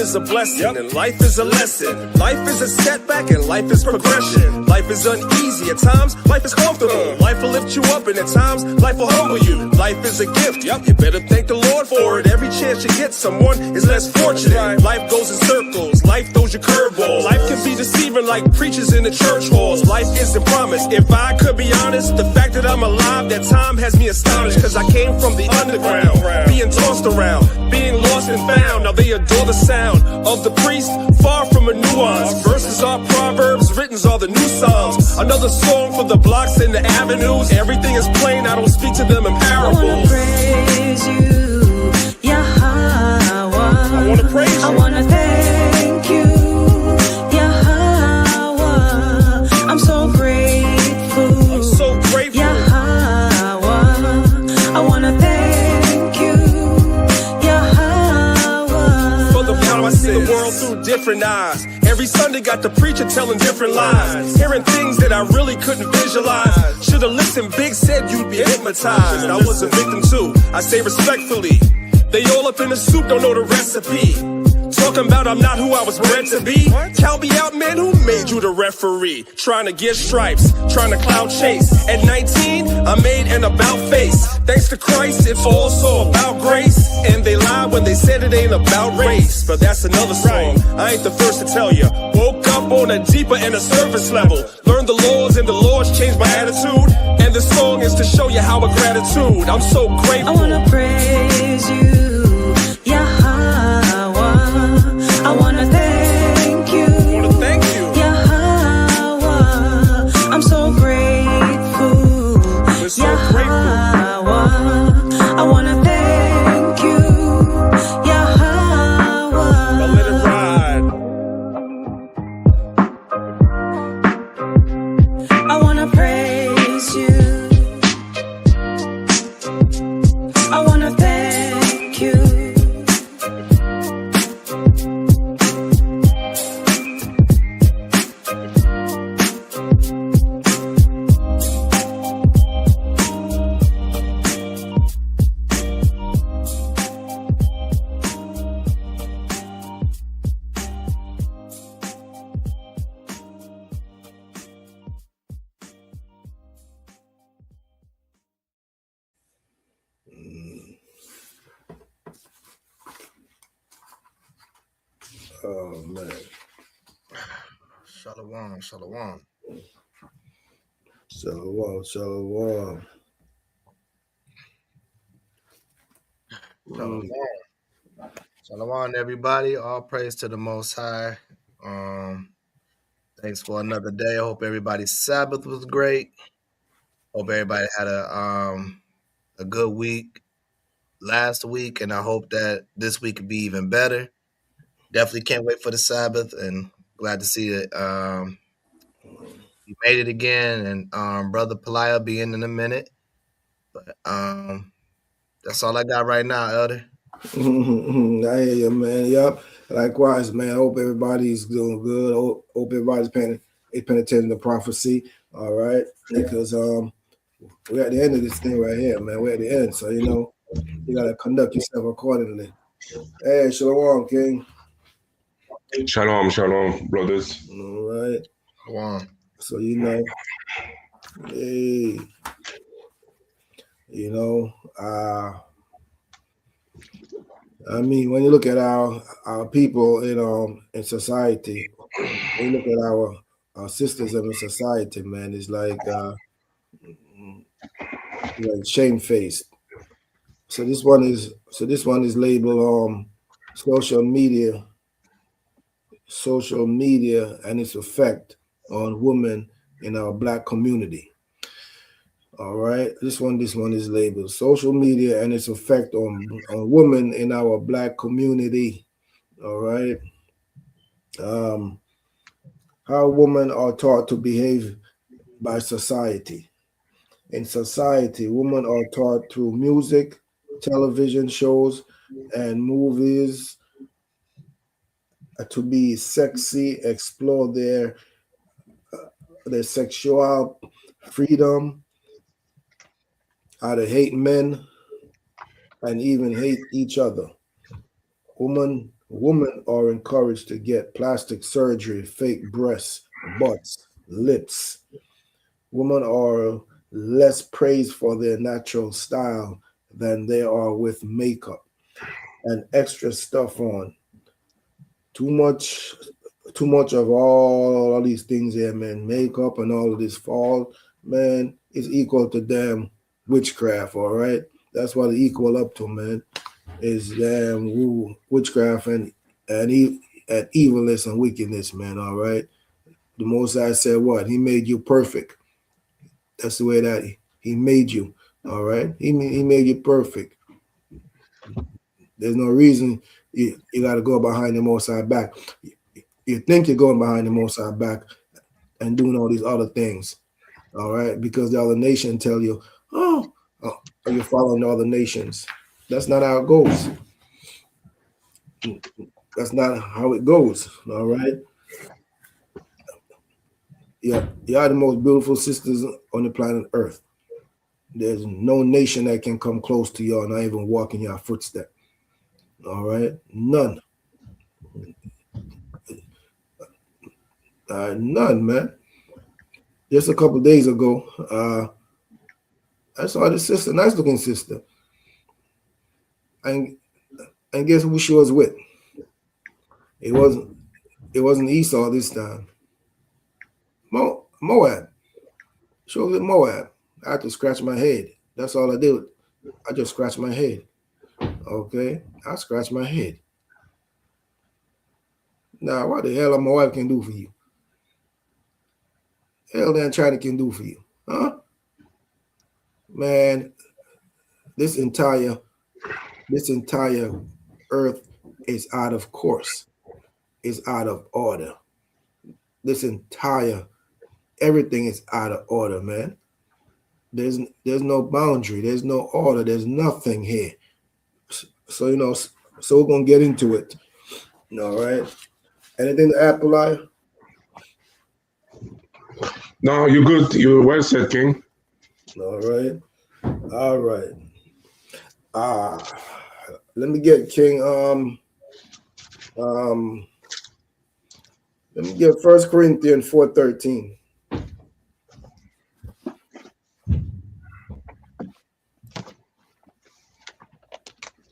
is a blessing, and life is a lesson. Life is a setback, and life is progression. Life is uneasy, at times life is comfortable. Life will lift you up, and at times life will humble you. Life is a gift, you better thank the Lord for it. Every chance you get, someone is less fortunate. Life goes in circles, life throws you curveballs. Life can be deceiving like preachers in the church halls. Life isn't promised. If I could be honest, the fact that I'm alive, that time has me astonished. Cause I came from the underground, being tossed around, being lost and found. Now they adore the sound of the priest, far from a nuance. Verses are proverbs, written's are the new songs. Another song for the blocks and the avenues. Everything is plain, I don't speak to them in parables. I wanna praise you, Yahweh. I wanna praise you. I wanna thank you, Yahweh. I'm so grateful. I'm so grateful. Yahweh. I wanna thank you, Yahweh. For the power I see the world through different eyes. Every Sunday got the preacher telling different lies, hearing things that I really couldn't visualize. Should've listened, Big said you'd be hypnotized. I was a victim too, I say respectfully. They all up in the soup, don't know the recipe. Talking about I'm not who I was bred to be. Count me out, man, who made you the referee? Trying to get stripes, trying to cloud chase. At 19, I made an about face. Thanks to Christ, it's also about grace. And they lied when they said it ain't about race. But that's another song, I ain't the first to tell you. Woke up on a deeper and a surface level. Learned the laws and the Lord's changed my attitude. And the song is to show you how a gratitude. I'm so grateful. I wanna praise you, Yahweh. I wanna thank you, Yahweh. I'm so grateful, We're so Yahweh. I wanna thank you, Yahweh. Now let it ride. I wanna praise you. I wanna thank you. Oh man. Shalom, shalom. Shalom, shalom. Shalom. Shalom, everybody. All praise to the Most High. Thanks for another day. I hope everybody's Sabbath was great. Hope everybody had a good week last week, and I hope that this week could be even better. Definitely can't wait for the Sabbath, and glad to see that you made it again. And Brother Peliah will be in a minute. But that's all I got right now, Elder. I hear you, man. Yup. Likewise, man. I hope everybody's doing good. Hope everybody's paying attention to prophecy. All right. Because we're at the end of this thing right here, man. We're at the end. So, you gotta conduct yourself accordingly. Hey, shalom, King. Shalom, shalom, brothers. All right. Shalom. So, hey, I mean, when you look at our people, in society, when you look at our sisters in society, man, it's like shamefaced. So this one is labeled social media and its effect on women in our Black community. All right, this one is labeled social media and its effect on women in our Black community. All right, how women are taught to behave by society. In society, women are taught through music, television shows, and movies to be sexy, explore their sexual freedom, how to hate men, and even hate each other. Women Women are encouraged to get plastic surgery, fake breasts, butts, lips. Women are less praised for their natural style than they are with makeup and extra stuff on. Too much, too much of all these things here, man. Makeup and all of this fall, man, is equal to damn witchcraft. All right, that's what it equal up to, man. Is damn witchcraft and evilness and wickedness, man. All right. The Most High said what? He made you perfect. That's the way that he made you. All right. He made you perfect. There's no reason you got to go behind the Most High back. You think you're going behind the Most High back and doing all these other things. All right. Because the other nation tell you, oh, you're following the other nations. That's not how it goes. That's not how it goes. All right. Yeah, you are the most beautiful sisters on the planet Earth. There's no nation that can come close to y'all, not even walk in your footstep. All right, none. None, man. Just a couple days ago, I saw this sister, nice looking sister, and guess who she was with? It wasn't Esau this time. Moab. She was with Moab. I had to scratch my head. That's all I did. I just scratched my head. Okay, I scratched my head. Now, what the hell my wife can do for you? Hell that China can do for you, huh? Man, this entire earth is out of course. Is out of order. Everything is out of order, man. There's no boundary. There's no order. There's nothing here. So so we're gonna get into it. All right. Anything to add, Polaya? No, you're good. You're well said, King. All right. All right. Let me get King. Let me get 1 Corinthians 4:13.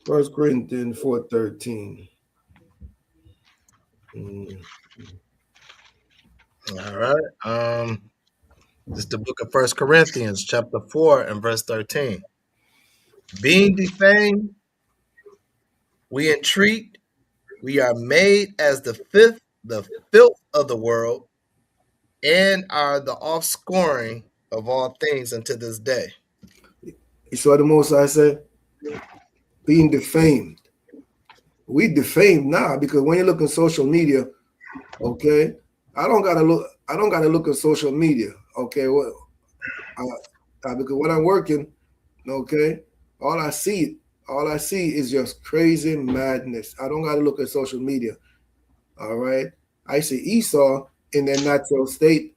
1 Corinthians 4:13. All right. This is the book of 1 Corinthians, chapter 4 and verse 13. Being defamed, we entreat, we are made as the filth of the world, and are the offscouring of all things unto this day. You saw the Most I said? Being defamed. We defamed now because when you look on social media, okay, I don't gotta look at social media, okay. Because when I'm working, okay, all I see is just crazy madness. I don't gotta look at social media. All right. I see Esau in their natural state,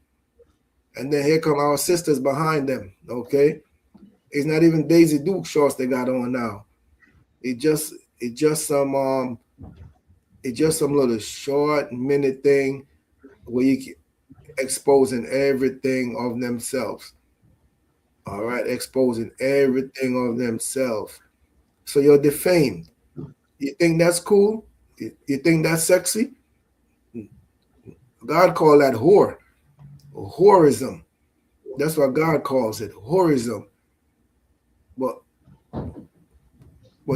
and then here come our sisters behind them. Okay. It's not even Daisy Duke shorts they got on now. It's just some little short minute thing where you keep exposing everything of themselves. All right, exposing everything of themselves. So you're defamed. You think that's cool? You think that's sexy? God called that whore. Whorism. That's what God calls it. Whorism. But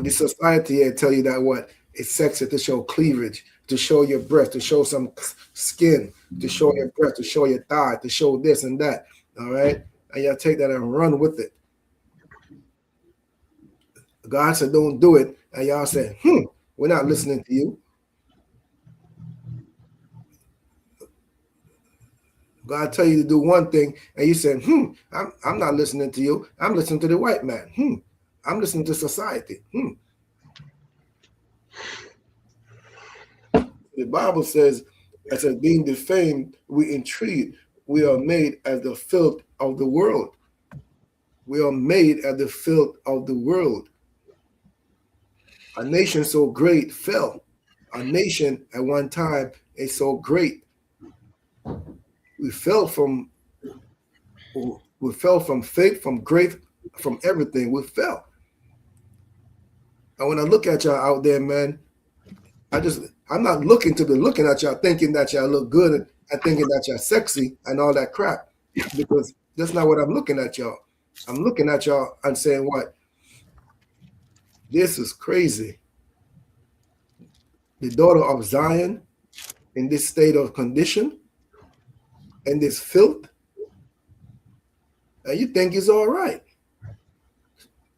the society here tell you that what? It's sexy to show cleavage, to show your breast, to show some skin, to show your breast, to show your thigh, to show this and that. All right? And y'all take that and run with it. God said don't do it. And y'all say, we're not listening to you. God tell you to do one thing, and you say, I'm not listening to you. I'm listening to the white man. I'm listening to society. The Bible says, as a being defamed, we entreat, we are made as the filth of the world. We are made as the filth of the world. A nation so great fell. a nation at one time is so great. We fell from faith, from grace, from everything. We fell. And when I look at y'all out there, man, I'm not looking to be looking at y'all thinking that y'all look good and thinking that y'all sexy and all that crap. Because that's not what I'm looking at y'all. I'm looking at y'all and saying, what? This is crazy. The daughter of Zion in this state of condition and this filth, and you think it's all right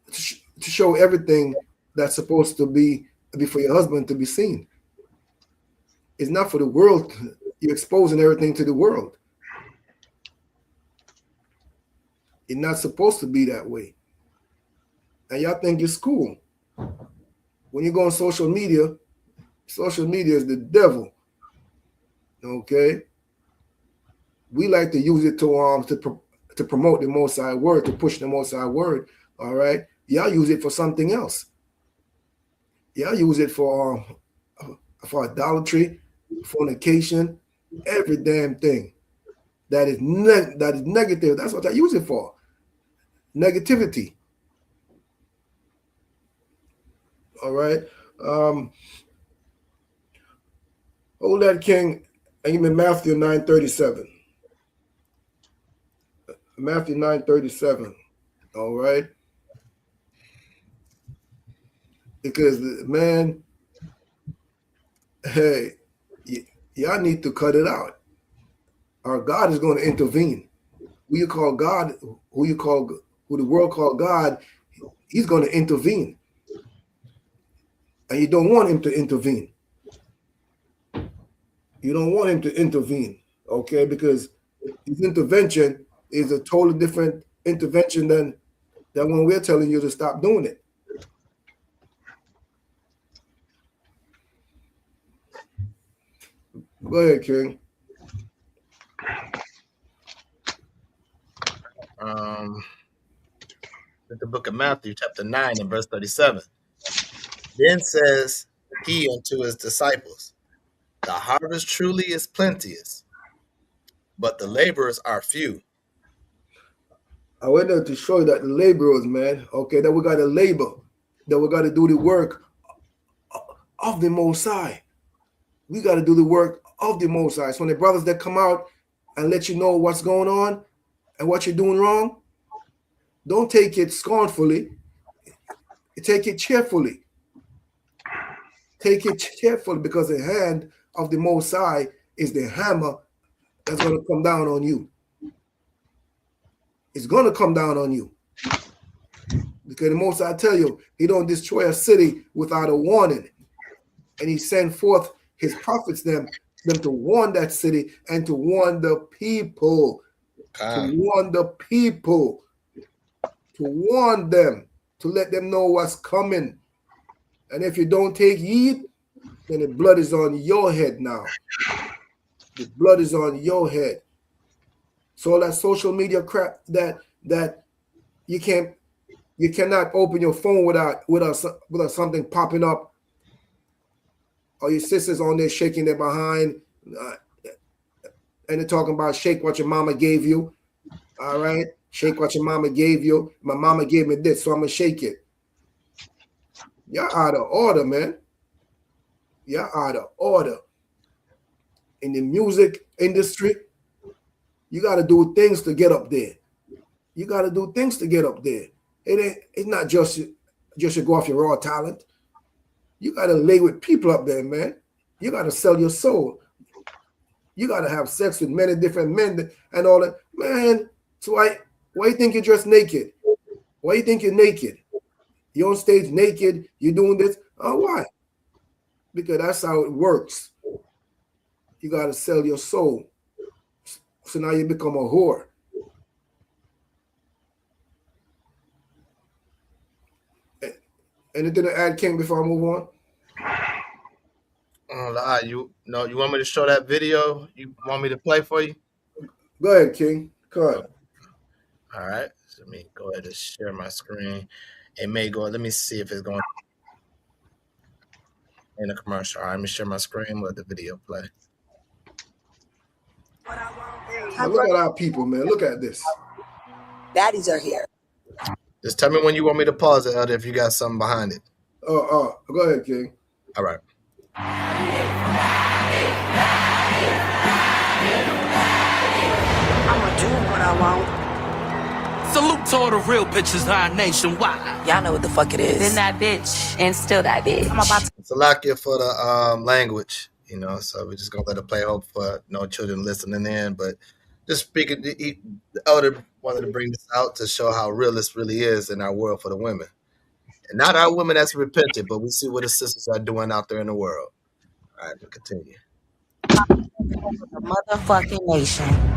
to show everything that's supposed to be for your husband to be seen. It's not for the world. You're exposing everything to the world. It's not supposed to be that way. And y'all think it's cool. When you go on social media is the devil. Okay? We like to use it to promote the Most High word, to push the Most High word. All right? Y'all use it for something else. Y'all use it for idolatry, fornication, every damn thing that is negative. That's what I use it for. Negativity. All right. Hold that, King. And give me Matthew 9:37. Matthew 9:37. All right. Because man, hey, y'all need to cut it out. Our God is going to intervene. Who you call God, who the world call God, he's going to intervene. And you don't want him to intervene. You don't want him to intervene, okay? Because his intervention is a totally different intervention than when we're telling you to stop doing it. Go ahead, King. The book of Matthew, chapter 9, and verse 37. Then says he unto his disciples, the harvest truly is plenteous, but the laborers are few. I went there to show you that the laborers, man, okay, that we got to labor, that we got to do the work of the Most High. We got to do the work of the Most High. So when the brothers that come out and let you know what's going on and what you're doing wrong, don't take it scornfully. Take it cheerfully. Take it cheerfully, because the hand of the Most High is the hammer that's going to come down on you. It's going to come down on you. Because the Most High tell you, he don't destroy a city without a warning. And he send forth his prophets them to warn that city and to warn the people. To warn the people. To warn them. To let them know what's coming. And if you don't take heed, then the blood is on your head now. The blood is on your head. So all that social media crap that you cannot open your phone without something popping up, or your sisters on there shaking their behind, and they're talking about shake what your mama gave you. All right, shake what your mama gave you. My mama gave me this, so I'm gonna shake it. Y'all out of order, man. Y'all out of order. In the music industry, you got to do things to get up there. You got to do things to get up there. It's not just you go off your raw talent. You got to lay with people up there, man. You got to sell your soul. You got to have sex with many different men and all that. Man, so why you think you're dressed naked? Why you think you're naked? You're on stage naked. You're doing this. Oh, why? Because that's how it works. You got to sell your soul. So now you become a whore. Anything to add, King, before I move on? You want me to show that video? You want me to play for you? Go ahead, King. Cut. All right. So let me go ahead and share my screen. It may go. Let me see if it's going. in a commercial. All right, let me share my screen. Let the video play. Now look at our people, man. Look at this. Baddies are here. Just tell me when you want me to pause it, Elder, if you got something behind it. Go ahead, King. All right. I'ma do what I want. Salute to all the real bitches are nationwide. Y'all know what the fuck it is. Been that bitch and still that bitch. I'm about to. It's a lakia for the language, you know, so we're just going to let it play. Hope for no children listening in. But just speaking, the elder wanted to bring this out to show how real this really is in our world for the women. And not our women that's repented, but we see what the sisters are doing out there in the world. All right, we'll continue. The motherfucking nation.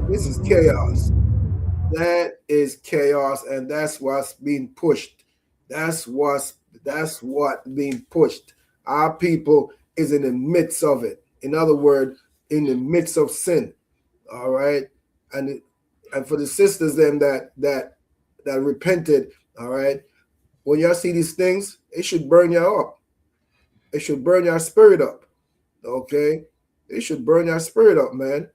This is chaos. That is chaos, and that's what's being pushed. That's what being pushed. Our people is in the midst of it. In other words, in the midst of sin. All right, and for the sisters them that repented. All right, when y'all see these things, it should burn you up. It should burn your spirit up. Okay, it should burn your spirit up, man.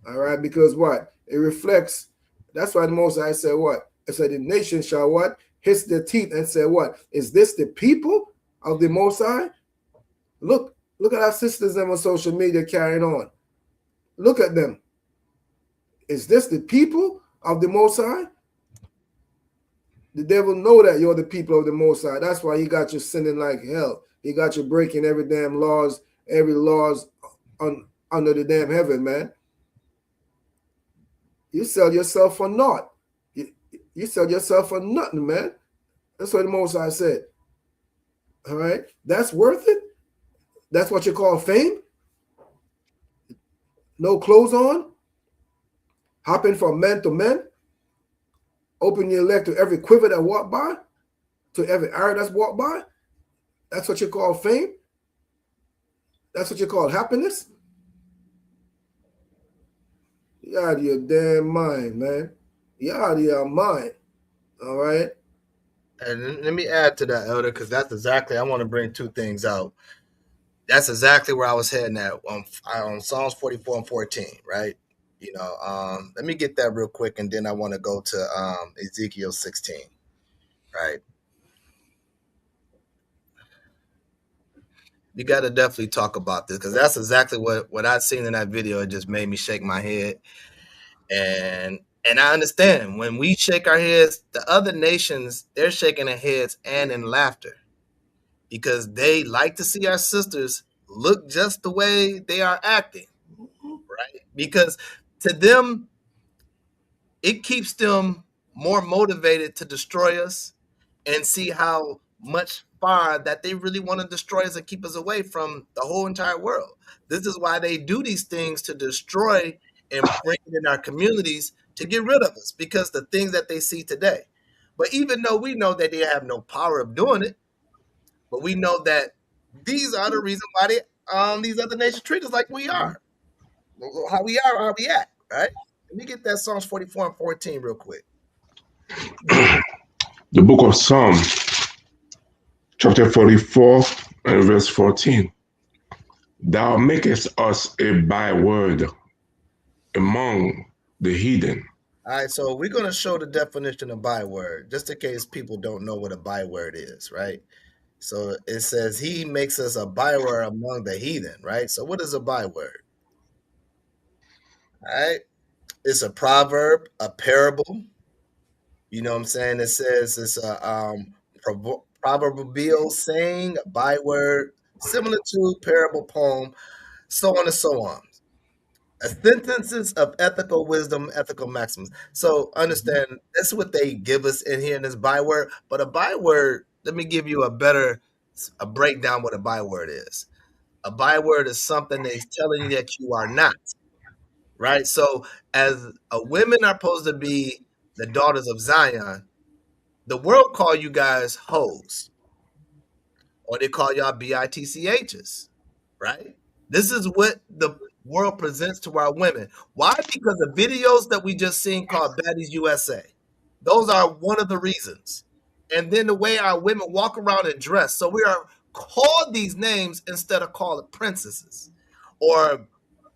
All right, because what? It reflects. That's why the Most High said what? It said the nation shall what? Hiss their teeth and say what? Is this the people of the Most High? Look at our sisters them on social media carrying on. Look at them. Is this the people of the Most High? The devil know that you're the people of the Most High. That's why he got you sinning like hell. He got you breaking every damn laws, every laws under the damn heaven, man. You sell yourself for naught. You sell yourself for nothing, man. That's what the Most High said. All right? That's worth it? That's what you call fame? No clothes on? Hopping from man to man? Open your leg to every quiver that walk by? To every arrow that's walked by? That's what you call fame? That's what you call happiness? You're out of your damn mind, man. You're out of your mind. All right? And let me add to that, Elder, because that's exactly, I want to bring two things out. That's exactly where I was heading at on Psalms 44 and 14, right? You know, let me get that real quick, and then I want to go to Ezekiel 16, right? You got to definitely talk about this, because that's exactly what I seen in that video. It just made me shake my head. And I understand when we shake our heads, the other nations, they're shaking their heads and in laughter, because they like to see our sisters look just the way they are acting, right? Because to them, it keeps them more motivated to destroy us and see how much far that they really want to destroy us and keep us away from the whole entire world. This is why they do these things, to destroy and bring it in our communities to get rid of us, because the things that they see today. But even though we know that they have no power of doing it, but we know that these are the reason why these other nations treat us like we are, how we are, how we act, right? Let me get that Psalms 44 and 14 real quick. The book of Psalms, chapter 44 and verse 14. Thou makest us a byword among the heathen. All right, so we're going to show the definition of byword, just in case people don't know what a byword is, right? So it says he makes us a byword among the heathen, right? So what is a byword? All right. It's a proverb, a parable. You know what I'm saying? It says it's a proverbial saying, a byword, similar to parable, poem, so on and so on. Sentences of ethical wisdom, ethical maxims. So understand that's what they give us in here in this byword. But a byword, let me give you a breakdown what a byword is. A byword is something that's telling you that you are not, right? So as women are supposed to be the daughters of Zion, the world call you guys hoes, or they call y'all bitchs, right? This is what the world presents to our women. Why? Because the videos that we just seen called Baddies USA. Those are one of the reasons. And then the way our women walk around and dress. So we are called these names instead of called princesses or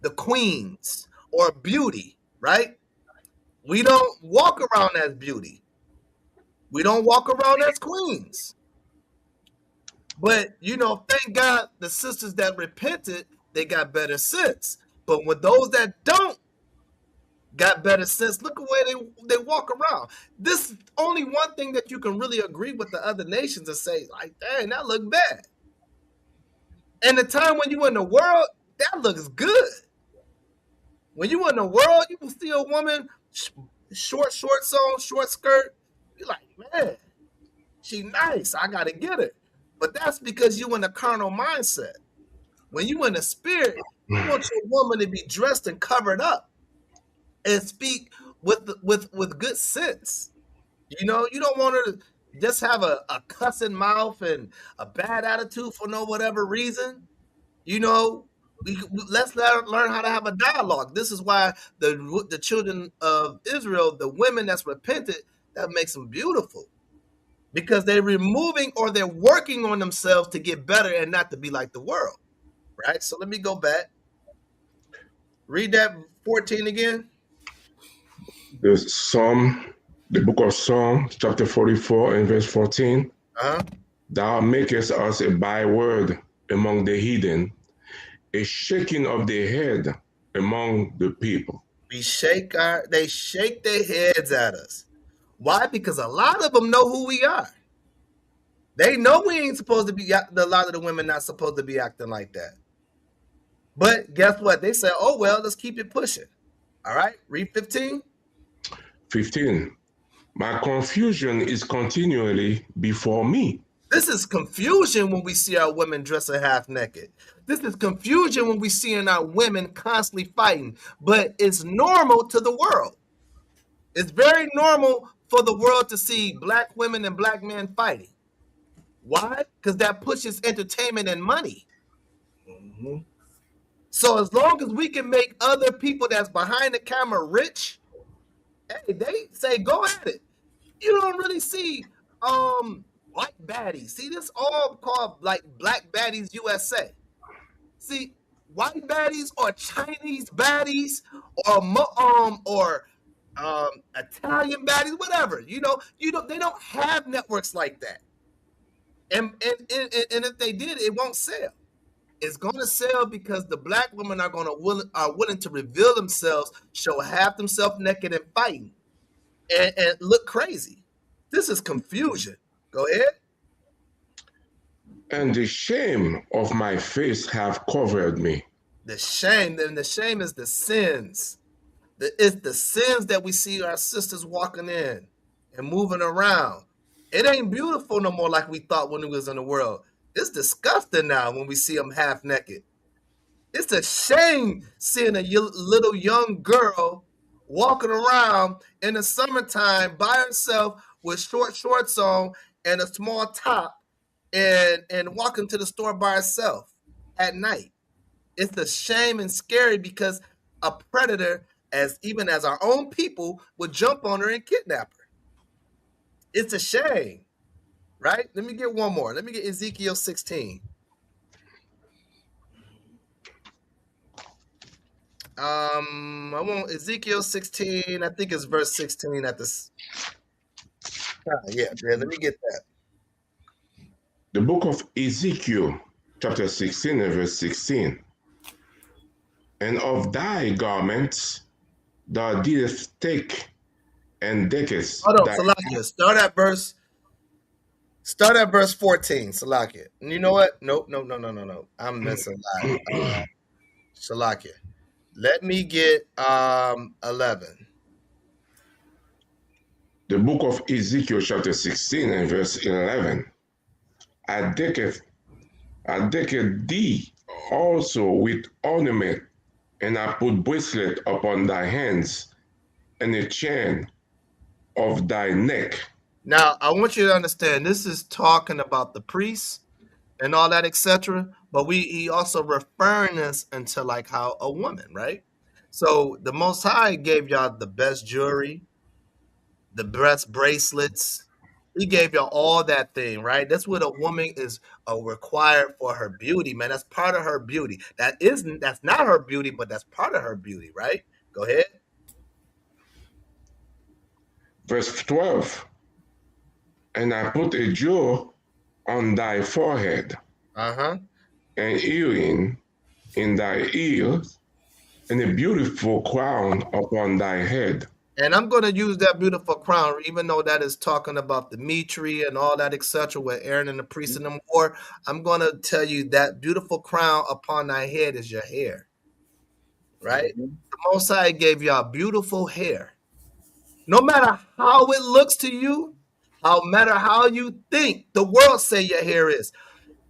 the queens or beauty, right? We don't walk around as beauty. We don't walk around as queens. But thank God the sisters that repented, they got better sense. But with those that don't got better sense, look at the way they walk around. This is only one thing that you can really agree with the other nations and say, like, dang, that look bad. And the time when you in the world, that looks good. When you in the world, you can see a woman short on, short skirt. You're like, man, she nice. I gotta get her. But that's because you in a carnal mindset. When you in the spirit, you want your woman to be dressed and covered up and speak with good sense. You don't want her to just have a cussing mouth and a bad attitude for no whatever reason. Let's learn how to have a dialogue. This is why the children of Israel, the women that's repented, that makes them beautiful. Because they're removing or they're working on themselves to get better and not to be like the world. Right? So let me go back. Read that 14 again. The book of Psalm, chapter 44 and verse 14. Uh-huh. Thou makest us a byword among the heathen, a shaking of the head among the people. They shake their heads at us. Why? Because a lot of them know who we are. They know we ain't supposed to be, a lot of the women not supposed to be acting like that. But guess what? They say, oh, well, let's keep it pushing. All right, read 15. 15. My confusion is continually before me. This is confusion when we see our women dressing half naked. This is confusion when we see our women constantly fighting. But it's normal to the world. It's very normal for the world to see black women and black men fighting. Why? Because that pushes entertainment and money. Mm-hmm. So as long as we can make other people that's behind the camera rich, hey, they say go at it. You don't really see white baddies. See, this all called like Black Baddies USA. See, white baddies or Chinese baddies or Italian baddies, whatever. They don't have networks like that. And if they did, it won't sell. It's going to sell because the black women are willing to reveal themselves, show half themselves naked and fighting, and look crazy. This is confusion. Go ahead. And the shame of my face have covered me. The shame is the sins. It's the sins that we see our sisters walking in and moving around. It ain't beautiful no more like we thought when it was in the world. It's disgusting now when we see them half naked. It's a shame seeing a little young girl walking around in the summertime by herself with short shorts on and a small top and walking to the store by herself at night. It's a shame and scary because a predator, even as our own people, would jump on her and kidnap her. It's a shame. Right? Let me get one more. Let me get Ezekiel 16. I want Ezekiel 16. I think it's verse 16 at this. Yeah, let me get that. The book of Ezekiel, chapter 16 and verse 16. And of thy garments thou didst take and deckest Hold on, thy. Salakia. Start at verse 14, Salakia. And you know what? Nope. I'm missing a lot. Salakia. Let me get 11. The book of Ezekiel, chapter 16 and verse 11. I decketh thee also with ornament, and I put bracelet upon thy hands, and a chain of thy neck. Now, I want you to understand this is talking about the priests and all that, etc. But he also referring us into like how a woman, right? So the Most High gave y'all the best jewelry, the best bracelets. He gave y'all all that thing, right? That's what a woman is required for her beauty, man. That's part of her beauty. That's not her beauty, but that's part of her beauty, right? Go ahead. Verse 12. And I put a jewel on thy forehead, Uh-huh. an earring in thy ears, and a beautiful crown upon thy head. And I'm going to use that beautiful crown, even though that is talking about the Mitri and all that, etc., where Aaron and the priests and them wore. I'm going to tell you that beautiful crown upon thy head is your hair, right? The Most High gave y'all beautiful hair. No matter how it looks to you, no matter how you think the world say your hair is,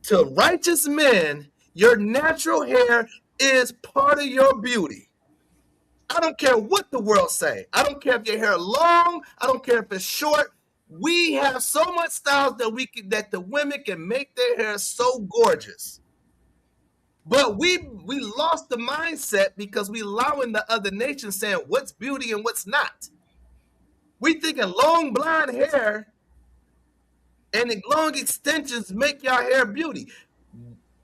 to righteous men, your natural hair is part of your beauty. I don't care what the world say. I don't care if your hair long. I don't care if it's short. We have so much styles that the women can make their hair so gorgeous. But we lost the mindset because we allowing the other nations saying what's beauty and what's not. We thinking long blonde hair and long extensions make your hair beauty.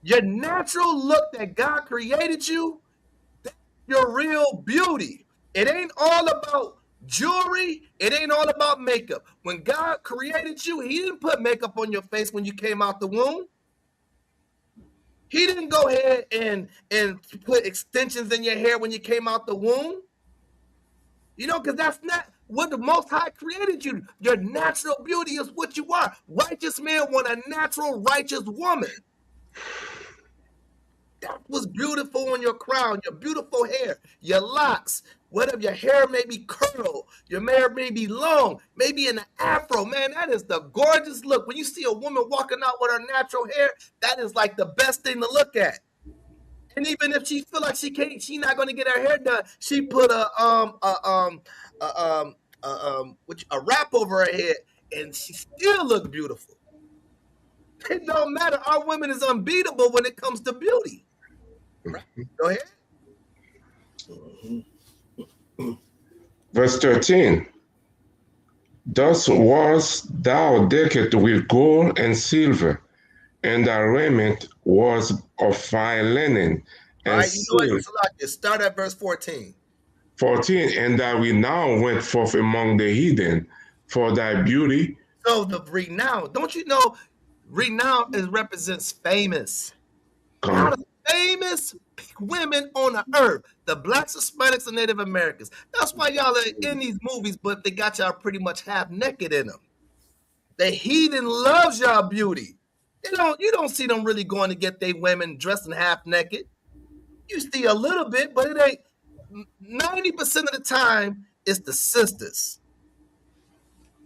Your natural look that God created you, that's your real beauty. It ain't all about jewelry. It ain't all about makeup. When God created you, he didn't put makeup on your face when you came out the womb. He didn't go ahead and put extensions in your hair when you came out the womb. You know, because that's not what the Most High created you. Your natural beauty is what you are. Righteous men want a natural, righteous woman. That was beautiful on your crown, your beautiful hair, your locks, whatever. Your hair may be curled, your hair may be long, maybe in an afro. Man, that is the gorgeous look. When you see a woman walking out with her natural hair, that is like the best thing to look at. And even if she feel like she not going to get her hair done, she put a wrap over her head, and she still look beautiful. It don't matter. Our women is unbeatable when it comes to beauty. Right? Go ahead. Verse 13. Thus wast thou decked with gold and silver, and thy raiment was of fine linen. And all right, you know what? Start at verse 14. 14. And thy renown went forth among the heathen for thy beauty. So the renown, don't you know, renown represents famous. Out of famous women on the earth, the blacks, Hispanics, and Native Americans. That's why y'all are in these movies, but they got y'all pretty much half naked in them. The heathen loves y'all beauty. You don't see them really going to get their women dressing half naked. You see a little bit, but it ain't. 90% of the time, it's the sisters.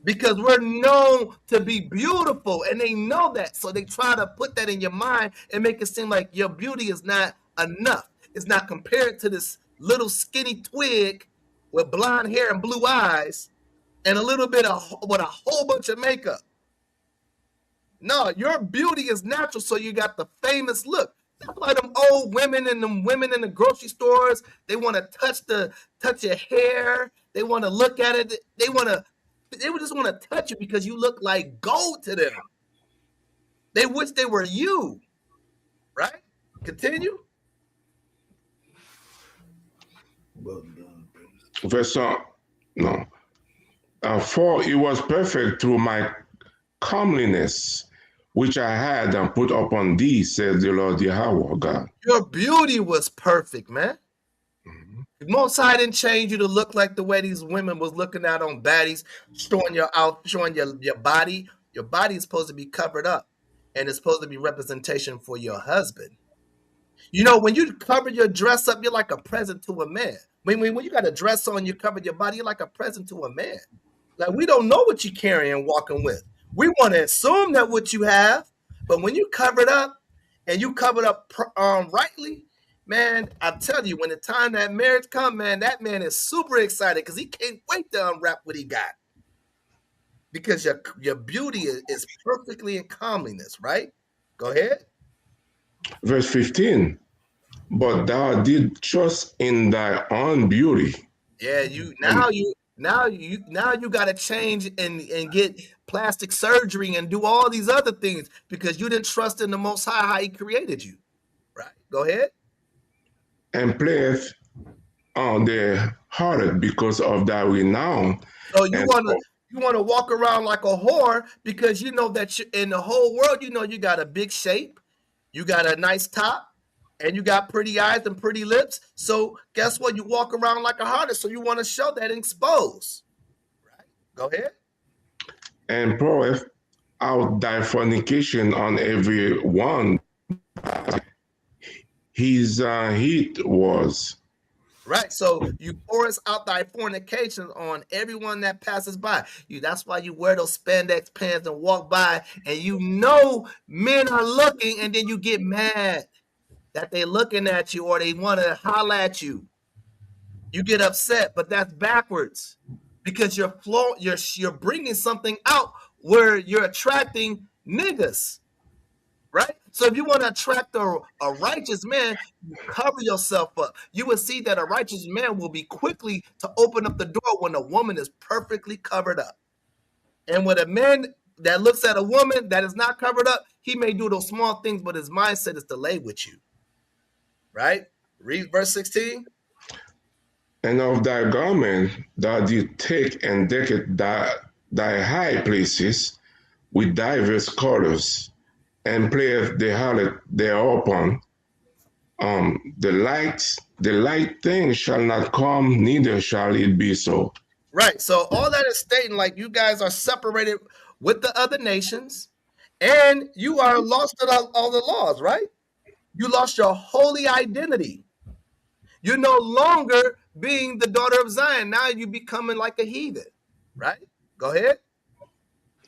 Because we're known to be beautiful, and they know that. So they try to put that in your mind and make it seem like your beauty is not enough. It's not compared to this little skinny twig with blonde hair and blue eyes and a little bit with a whole bunch of makeup. No, your beauty is natural, so you got the famous look. That's why them old women and them women in the grocery stores, they want to touch your hair. They want to look at it. They would just want to touch you because you look like gold to them. They wish they were you, right? Continue. Verse no. For it was perfect through my comeliness, which I had and put upon thee, says the Lord Yahweh God. Your beauty was perfect, man. The Most High didn't change you to look like the way these women was looking at on baddies, showing your body. Your body is supposed to be covered up, and it's supposed to be representation for your husband. You know, when you cover your dress up, you're like a present to a man. When you got a dress on, you cover your body, you're like a present to a man. Like, we don't know what you're carrying, walking with. We want to assume that what you have, but when you cover it up and you cover it up rightly, man, I tell you, when the time that marriage comes, man, that man is super excited because he can't wait to unwrap what he got. Because your beauty is perfectly in comeliness, right? Go ahead. Verse 15, but thou did trust in thy own beauty. Yeah, you got to change and get plastic surgery and do all these other things because you didn't trust in the Most High how He created you. Right? Go ahead. And playeth on the harlot because of thy renown. So you want to walk around like a whore because you know that in the whole world, you know you got a big shape, you got a nice top, and you got pretty eyes and pretty lips. So guess what? You walk around like a harlot, so you want to show that and expose. Right? Go ahead. And poureth out thy fornication on every one. His heat was. Right, so you pour us out thy fornications on everyone that passes by. That's why you wear those spandex pants and walk by, and you know men are looking, and then you get mad that they looking at you or they want to holler at you. You get upset, but that's backwards because you're bringing something out where you're attracting niggas. Right? So if you want to attract a righteous man, you cover yourself up. You will see that a righteous man will be quickly to open up the door when a woman is perfectly covered up. And when a man that looks at a woman that is not covered up, he may do those small things, but his mindset is to lay with you. Right? Read verse 16. And of thy garment thou didst take and decked thy high places with divers colors, and playeth the harlot thereupon. The light thing shall not come, neither shall it be so. Right. So all that is stating like you guys are separated with the other nations, and you are lost to all the laws, right? You lost your holy identity. You're no longer being the daughter of Zion. Now you're becoming like a heathen, right? Go ahead.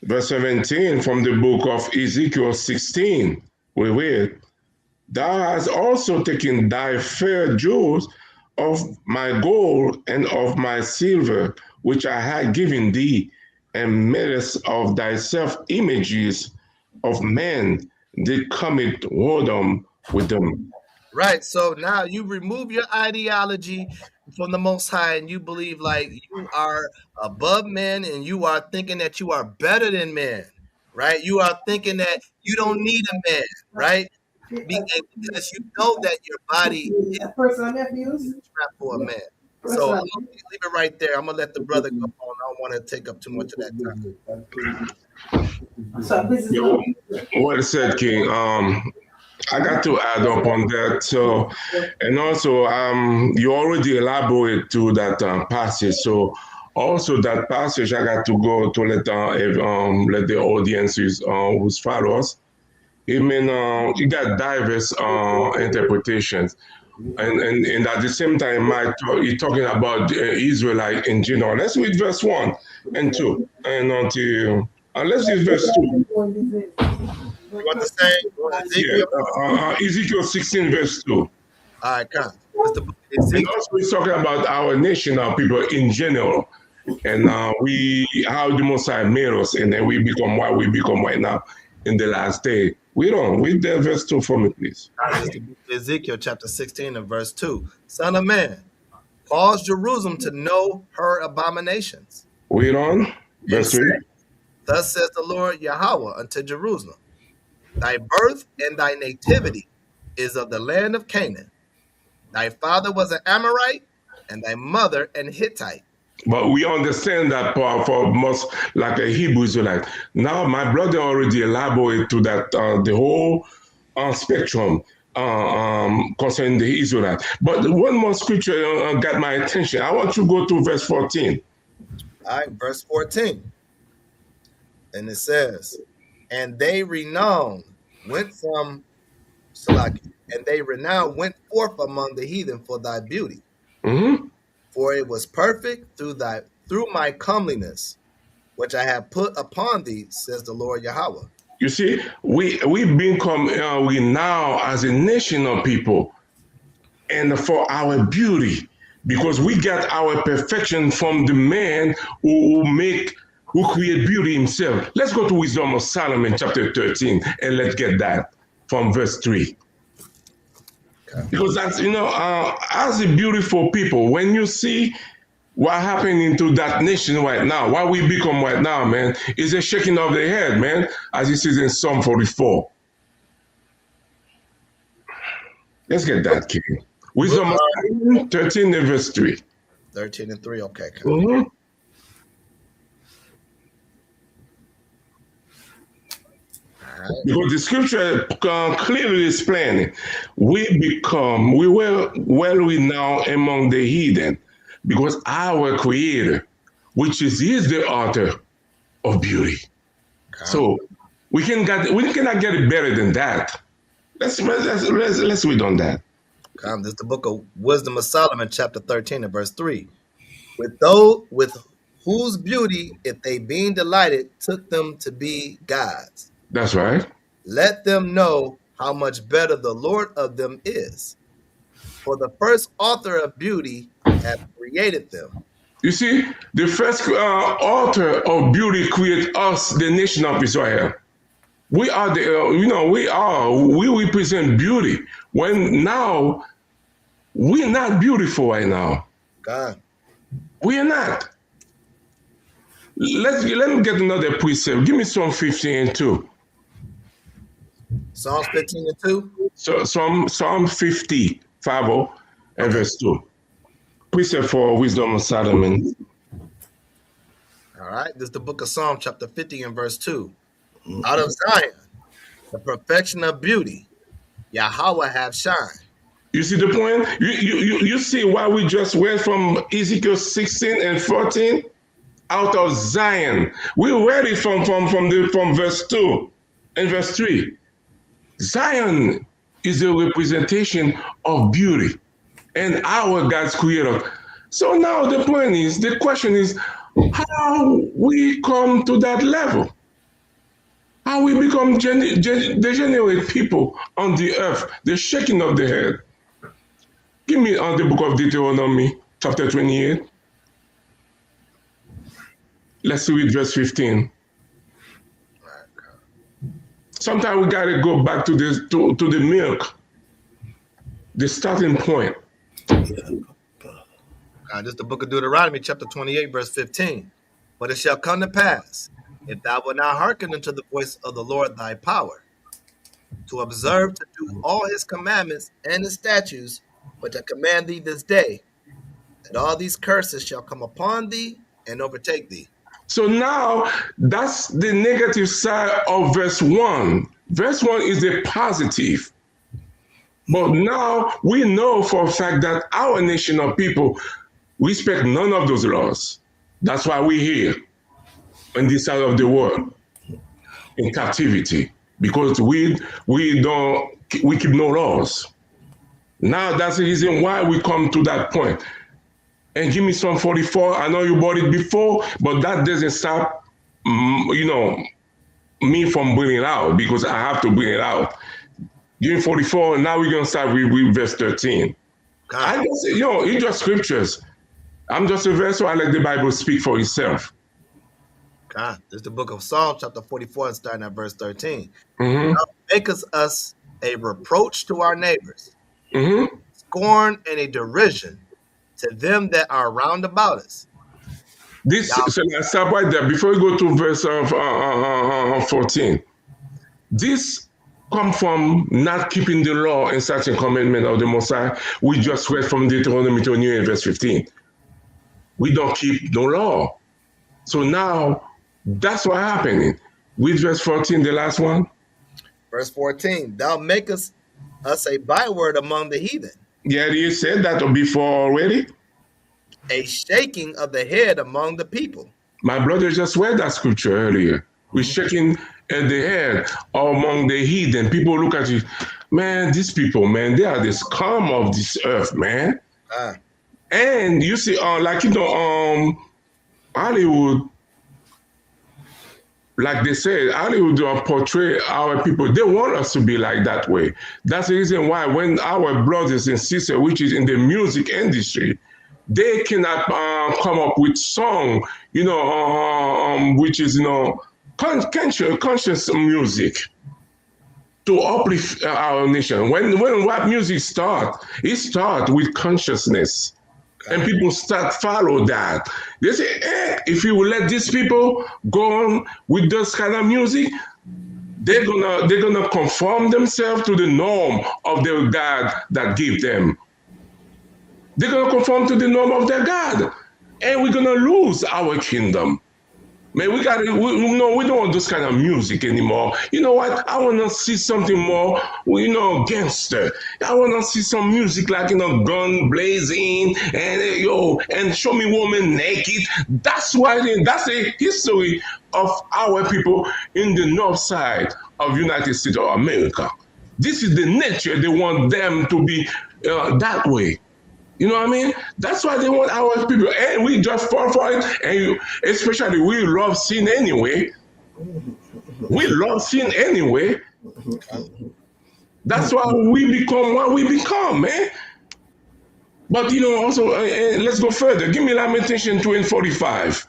Verse 17 from the book of Ezekiel 16, we read, thou hast also taken thy fair jewels of my gold and of my silver, which I had given thee, and madest of thyself images of men, did commit whoredom with them. Right. So now you remove your ideology from the Most High and you believe like you are above men and you are thinking that you are better than men, right? You are thinking that you don't need a man, right? Because you know that your body is trapped for a man. So I'm gonna leave it right there. I'm gonna let the brother go on. I don't want to take up too much of that time. Well said, King. I got to add up on that. So, and also, you already elaborate to that passage. So, also that passage, I got to go to let the audiences who's follow us. It mean you got diverse interpretations, and at the same time, you're talking about Israelite in general. Let's read verse 1 and 2, and until let's read verse 2. You want to say Ezekiel? Yeah, Ezekiel 16, verse 2. All right, come. And also, we're talking about our nation, our people in general, and how the Most High made us, and then we become what we become right now in the last day. Read that verse 2 for me, please. Ezekiel chapter 16 and verse 2. Son of man, cause Jerusalem to know her abominations. Read on, verse 3. Thus says the Lord Yahweh unto Jerusalem, thy birth and thy nativity is of the land of Canaan. Thy father was an Amorite, and thy mother an Hittite. But we understand that part for most like a Hebrew Israelite. Now, my brother already elaborated to that the whole spectrum concerning the Israelite. But one more scripture got my attention. I want you to go to verse 14. All right, verse 14. And it says, and they renowned went from Salaki, and they renowned went forth among the heathen for thy beauty. Mm-hmm. For it was perfect through my comeliness, which I have put upon thee, says the Lord Yahweh. You see, we become we now as a nation of people, and for our beauty, because we got our perfection from the man who create beauty himself. Let's go to Wisdom of Solomon, chapter 13, and let's get that from verse 3. Okay. Because that's, as a beautiful people, when you see what happening to that nation right now, what we become right now, man, is a shaking of the head, man, as it says in Psalm 44. Let's get that, King. Wisdom of Solomon, 13 and verse 3. 13 and 3, okay. Mm-hmm. Because the scripture clearly explains, we were well renowned among the heathen, because our Creator, which is the author of beauty. Okay. So we cannot get it better than that. Let's read on that. Okay. This is the book of Wisdom of Solomon, chapter 13 and verse 3. With whose beauty, if they being delighted, took them to be gods. That's right. Let them know how much better the Lord of them is. For the first author of beauty hath created them. You see, the first author of beauty created us, the nation of Israel. We are we represent beauty. When now we're not beautiful right now. God. We are not. Let me get another precept. Give me Psalm 15 and 2. Psalm 15 and 2? So Psalm 50, 5 and verse 2. Precept for Wisdom of Solomon. All right. This is the book of Psalm, chapter 50 and verse 2. Mm-hmm. Out of Zion, the perfection of beauty, Yahweh have shined. You see the point? You see why we just went from Ezekiel 16 and 14? Out of Zion. We read it from verse 2 and verse 3. Zion is a representation of beauty and our God's creator. So now the question is how we come to that level. How we become degenerate people on the earth, the shaking of the head. Give me the book of Deuteronomy, chapter 28. Let's read verse 15. Sometimes we gotta go back to the milk, the starting point. This is the book of Deuteronomy, chapter 28, verse 15. But it shall come to pass, if thou wilt not hearken unto the voice of the Lord thy power, to observe to do all his commandments and his statutes, which I command thee this day, that all these curses shall come upon thee and overtake thee. So now that's the negative side of verse 1. Verse 1 is the positive. But now we know for a fact that our nation of people respect none of those laws. That's why we're here on this side of the world in captivity, because we keep no laws. Now that's the reason why we come to that point. And give me Psalm 44. I know you bought it before, but that doesn't stop, me from bringing it out, because I have to bring it out. Give me 44, and now we're going to start with verse 13. I just, it's just scriptures. I'm just a verse, so I let the Bible speak for itself. God, this is the book of Psalm, chapter 44, and starting at verse 13. Mm-hmm. Thou makest us a reproach to our neighbors, mm-hmm. scorn and a derision to them that are round about us. So let's stop right there before we go to verse 14. This come from not keeping the law and such a commandment of the Most High. We just read from Deuteronomy 28, verse 15. We don't keep no law. So now that's what happening. With verse 14, the last one. Verse 14, thou makest us a byword among the heathen, Yeah, you said that before already. a shaking of the head among the people. My brother just read that scripture earlier. We're shaking at the head among the heathen. People look at you, man, these people, man, they are the scum of this earth, man. Ah, And you see, Hollywood, like they said, Hollywood portray our people. They want us to be like that way. That's the reason why when our brothers and sisters, which is in the music industry, they cannot come up with song, which is, conscious music to uplift our nation. When rap music start, it start with consciousness. And people start follow that. They say, if you will let these people go on with this kind of music, they're gonna conform themselves to the norm of their God that gave them. They're gonna conform to the norm of their God, and we're gonna lose our kingdom. Man, we don't want this kind of music anymore. You know what? I want to see something more, gangster. I want to see some music like, gun blazing and show me woman naked. That's the history of our people in the north side of United States of America. This is the nature. They want them to be that way. You know what I mean? That's why they want our people. And we just fall for it. And especially we love sin anyway. We love sin anyway. That's why we become what we become, man. But, also, let's go further. Give me Lamentation 2 and 45.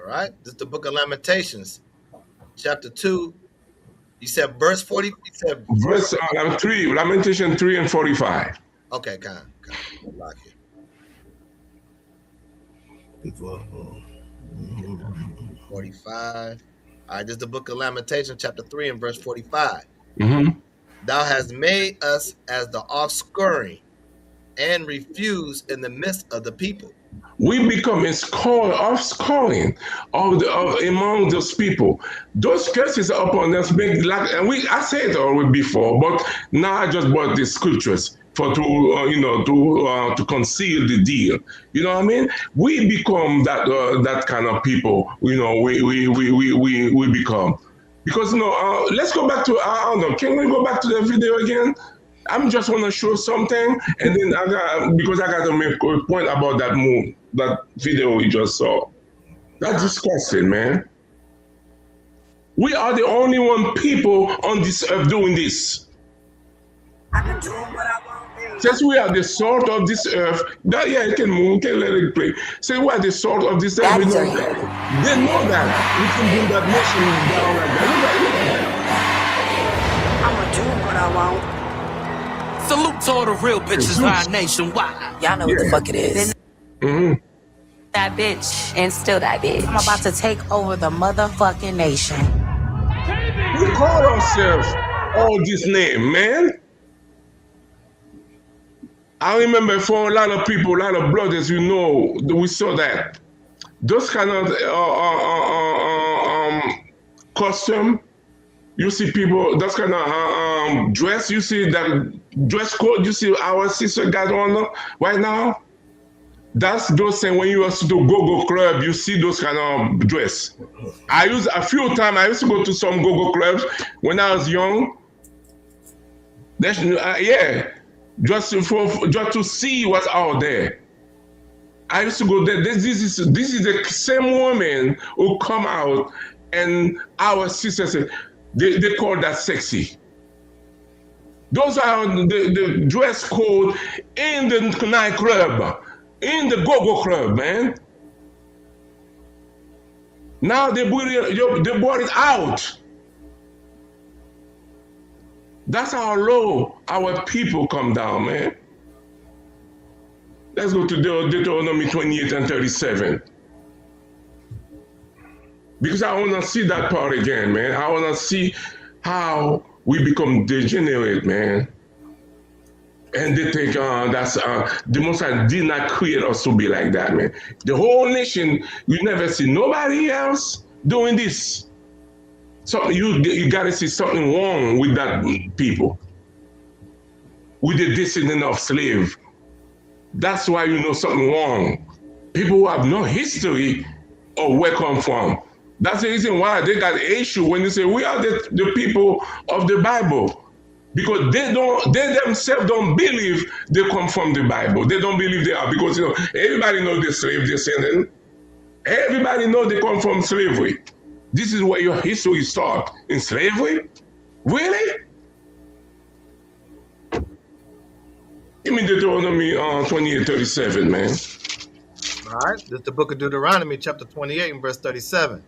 all right. This is the book of Lamentations, chapter 2. You said verse 40? You said Verse 3, Lamentation 3 and 45. Okay, kind of. Lock it. 45. All right, this is the book of Lamentations, chapter 3 and verse 45. Mm-hmm. Thou hast made us as the offscouring and refused in the midst of the people. We become offscouring among those people. Those curses upon us I said it already before, but now I just brought the scriptures to conceal the deal. You know what I mean? We become that kind of people. We become, because let's go back to I don't know. Can we go back to the video again? I'm just want to show something, and then because I got to make a point about that video we just saw. That's disgusting, man. We are the only people on this earth doing this. Since we are the salt of this earth, you can move, you can let it play. Since we are the salt of this earth, we know that. They know that. We can bring that nation down like that. I'ma do what I want. Salute to all the real bitches lying nationwide. Y'all know what the fuck it is. Mm-hmm. That bitch and still that bitch. I'm about to take over the motherfucking nation. We call ourselves all this name, man. I remember for a lot of people, a lot of brothers, we saw that. Those kind of costume, you see people, that's kind of dress, you see that dress code, you see our sister got on right now. That's those things when you used to do go-go club, you see those kind of dress. I used to go to some go-go clubs when I was young. Just to see what's out there. I used to go there. This is the same woman who come out, and our sisters they call that sexy. Those are the dress code in the nightclub, in the go-go club, man. Now they brought it out. That's how low our people come down, man. Let's go to Deuteronomy 28 and 37. Because I want to see that part again, man. I want to see how we become degenerate, man. And they think that's the Most High did not create us to be like that, man. The whole nation, you never see nobody else doing this. So you gotta see something wrong with that people, with the descendant of slave. That's why you know something wrong. People who have no history of where come from. That's the reason why they got issue when they say we are the people of the Bible. Because they themselves don't believe they come from the Bible. They don't believe they are, because everybody knows the slave descendant. Everybody knows they come from slavery. This is where your history starts, in slavery? Really? Give me Deuteronomy 28:37, man. All right, this is the book of Deuteronomy, chapter 28, and verse 37.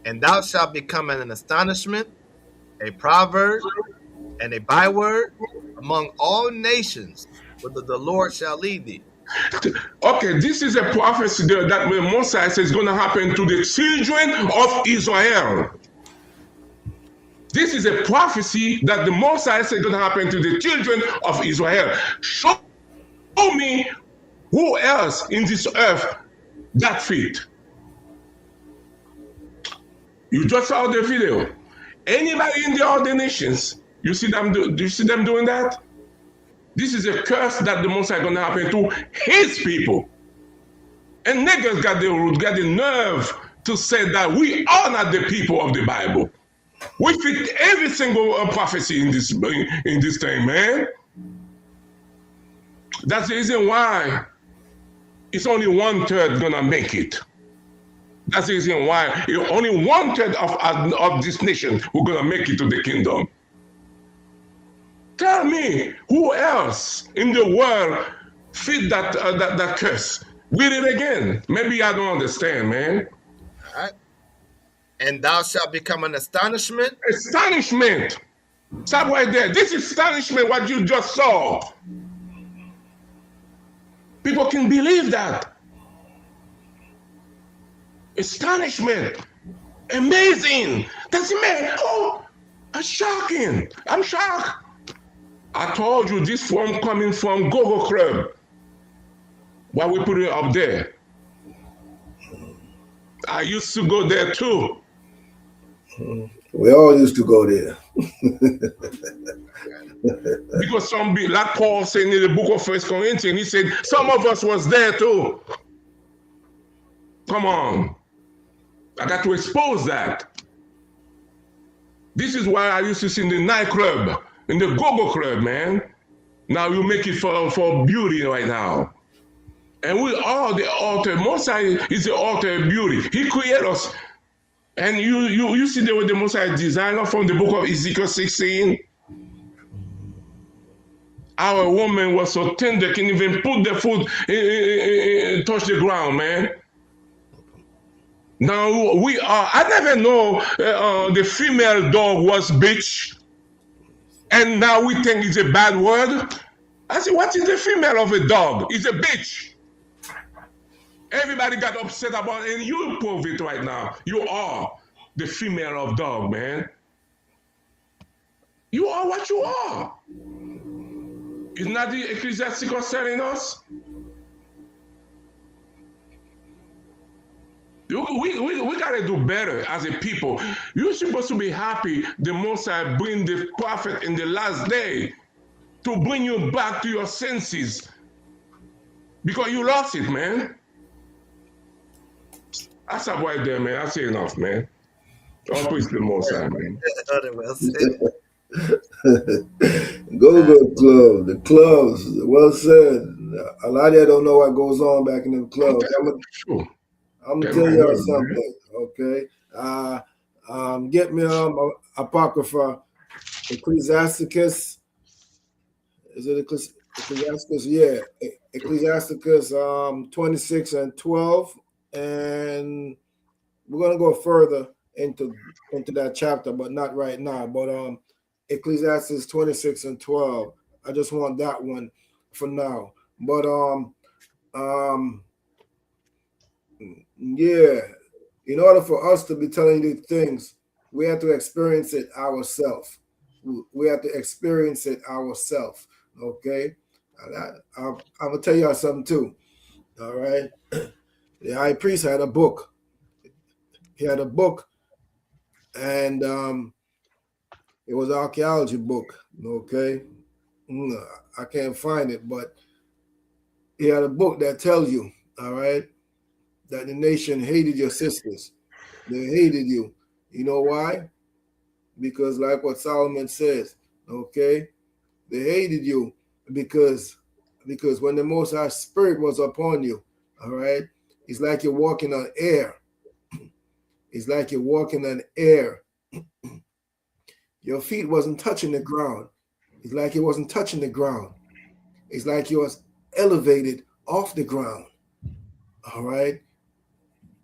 And thou shalt become an astonishment, a proverb, and a byword among all nations, whither the Lord shall lead thee. Okay, this is a prophecy that Moses says is going to happen to the children of Israel. This is a prophecy that the Moses says is going to happen to the children of Israel. Show me who else in this earth that fit. You just saw the video. Anybody in the other nations, you see them do you see them doing that? This is a curse that the Most High going to happen to his people. And niggas got the nerve to say that we are not the people of the Bible. We fit every single prophecy in this thing, man. That's the reason why it's only 1/3 gonna make it. That's the reason why only 1/3 of this nation who gonna make it to the kingdom. Tell me who else in the world fit that curse. Read it again. Maybe I don't understand, man. All right. And thou shalt become an astonishment. Astonishment. Stop right there. This is astonishment, what you just saw. People can believe that. Astonishment. Amazing. That's man. Oh, it's shocking. I'm shocked. I told you this one coming from Gogo Club. Why we put it up there? I used to go there too. We all used to go there. Because like Paul said in the book of 1 Corinthians, he said, some of us was there too. Come on. I got to expose that. This is why I used to see in the nightclub, in the Gogo Club, man. Now you make it for beauty right now. And we are the altar. Most High is the altar of beauty. He created us. And you see the Most High designer from the book of Ezekiel 16. Our woman was so tender, can even put the foot, touch the ground, man. Now we are, I never know the female dog was bitch. And now we think it's a bad word. I said, what is the female of a dog? It's a bitch. Everybody got upset about it, and you prove it right now. You are the female of dog, man. You are what you are. Is not the ecclesiastical telling us? We gotta do better as a people. You're supposed to be happy the Most High bring the prophet in the last day to bring you back to your senses. Because you lost it, man. I stop right there, man. I say enough, man. All praise the Most High, man. Go club, the clubs. Well said. A lot of you don't know what goes on back in them clubs. I'm gonna tell y'all something, okay? Get me Apocrypha, Ecclesiasticus. Is it Ecclesiasticus? Yeah, Ecclesiasticus 26 and 12, and we're gonna go further into that chapter, but not right now. But Ecclesiastes 26 and 12. I just want that one for now. But yeah, in order for us to be telling you things, we have to experience it ourselves. We have to experience it ourselves. Okay. I'm gonna tell y'all something too. All right, the high priest had a book. He had a book, and it was an archaeology book. Okay, I can't find it, but he had a book that tells you, all right, that the nation hated your sisters. They hated you. You know why? Because, like what Solomon says, okay, they hated you because when the Most High Spirit was upon you, all right, it's like you're walking on air. It's like you're walking on air. Your feet wasn't touching the ground. It's like it wasn't touching the ground. It's like you was elevated off the ground. All right.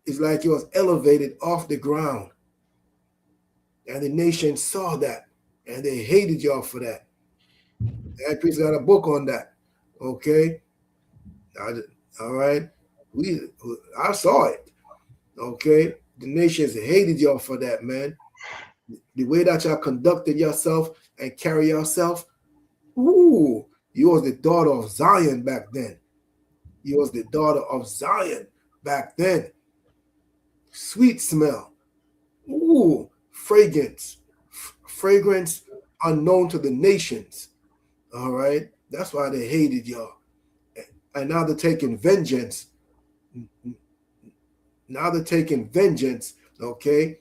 It's like you was elevated off the ground. And the nation saw that and they hated y'all for that. That priest got a book on that. Okay. All right. I saw it. Okay. The nations hated y'all for that, man. The way that y'all conducted yourself and carry yourself. Ooh, you was the daughter of Zion back then. You was the daughter of Zion back then. Sweet smell. Ooh, fragrance. Fragrance unknown to the nations. All right. That's why they hated y'all. And now they're taking vengeance. Now they're taking vengeance. Okay.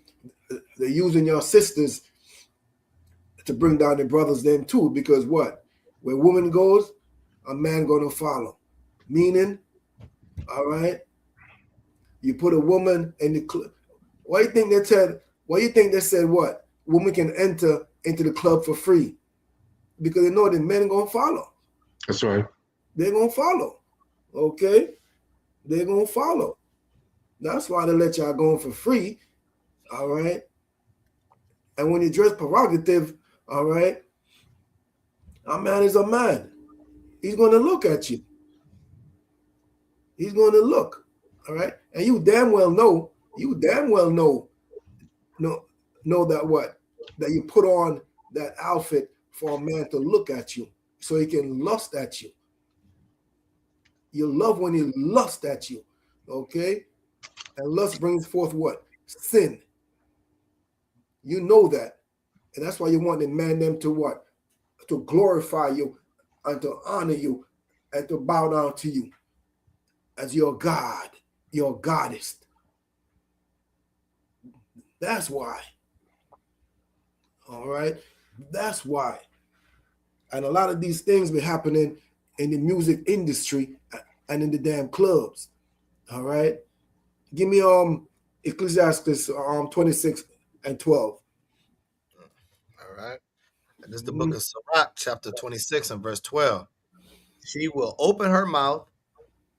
They're using your sisters to bring down their brothers them too. Because what? Where woman goes, a man gonna follow. Meaning, all right, you put a woman in the club. Why you think they said? Why you think they said what? Women can enter into the club for free? Because they know the men gonna follow. That's right. They're gonna follow. Okay? They're gonna follow. That's why they let y'all go for free. All right. And when you dress prerogative, all right, a man is a man. He's gonna look at you. He's gonna look. All right. And you damn well know that what? That you put on that outfit for a man to look at you so he can lust at you. You love when he lust at you. Okay? And lust brings forth what? Sin. You know that. And that's why you want the man them to what? To glorify you and to honor you and to bow down to you as your God, your goddess. That's why. All right? That's why. And a lot of these things be happening in the music industry and in the damn clubs. All right? Give me Ecclesiastes 26:12. All right. This is the book of Sirach, chapter 26 and verse 12. She will open her mouth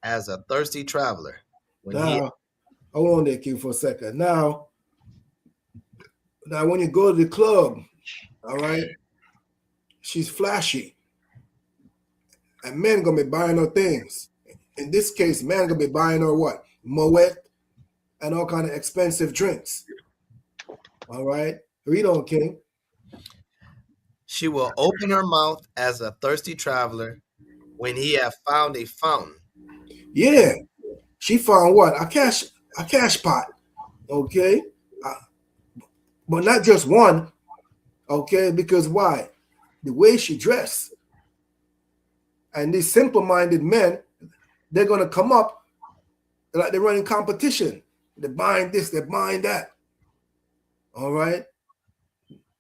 as a thirsty traveler. Now, hold on there, King, for a second. Now, when you go to the club, all right, she's flashy. And men gonna be buying her things. In this case, men gonna be buying her what? Moet and all kind of expensive drinks. All right? Read on, King. She will open her mouth as a thirsty traveler when he have found a fountain. Yeah. She found what? A cash pot. Okay? But not just one. Okay? Because why? The way she dressed. And these simple-minded men, they're going to come up like they're running competition. They're buying this, they're buying that. All right?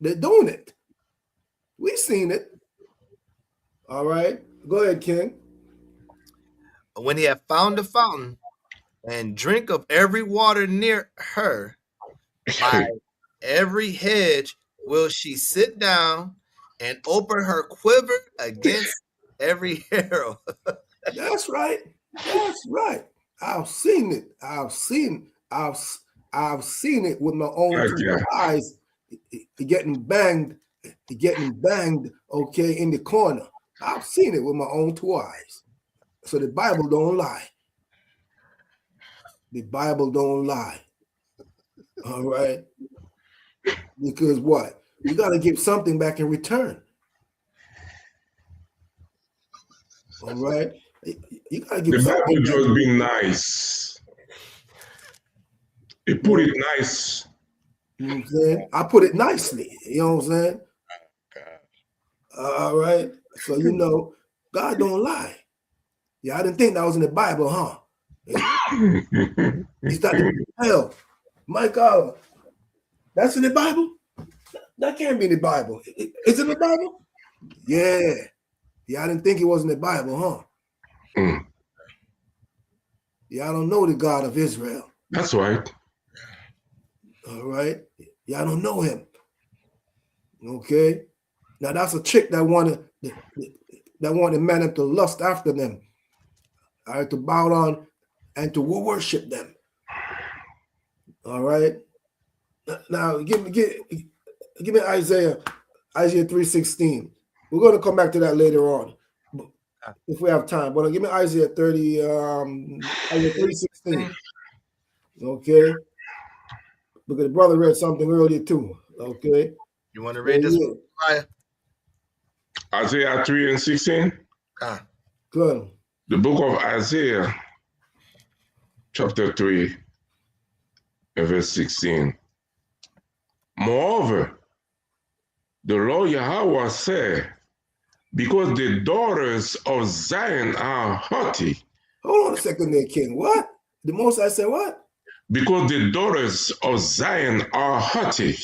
They're doing it. We've seen it. All right? Go ahead, King. When he have found a fountain and drink of every water near her, by every hedge will she sit down and open her quiver against every arrow. That's right. That's right. I've seen it. I've seen it with my own two eyes. Getting banged, okay, in the corner. I've seen it with my own two eyes. So the Bible don't lie. The Bible don't lie. All right. Because what? You got to give something back in return. All right, you gotta give The something Bible back. just be nice. It put it nice. You know what I'm saying? I put it nicely. You know what I'm saying? All right. So you know, God don't lie. Yeah, I didn't think that was in the Bible, huh? Is that the hell? My God, that's in the Bible? That can't be in the Bible. Is it in the Bible? Yeah. Yeah, I didn't think it was in the Bible, huh? Mm. Yeah, I don't know the God of Israel. That's right. All right. Yeah, I don't know him. Okay. Now that's a chick that wanted men to lust after them. All right, to bow down and to worship them. All right. Now give me Isaiah 3:16. We're going to come back to that later on if we have time. But give me Isaiah 3:16. Okay. Because the brother read something earlier too. Okay. You want to read this? Yeah. Isaiah 3:16. Good. The book of Isaiah, chapter 3, and verse 16. Moreover, the Lord Yahweh said, because the daughters of Zion are haughty. Hold on a second there, King. What? The Most High said what? Because the daughters of Zion are haughty.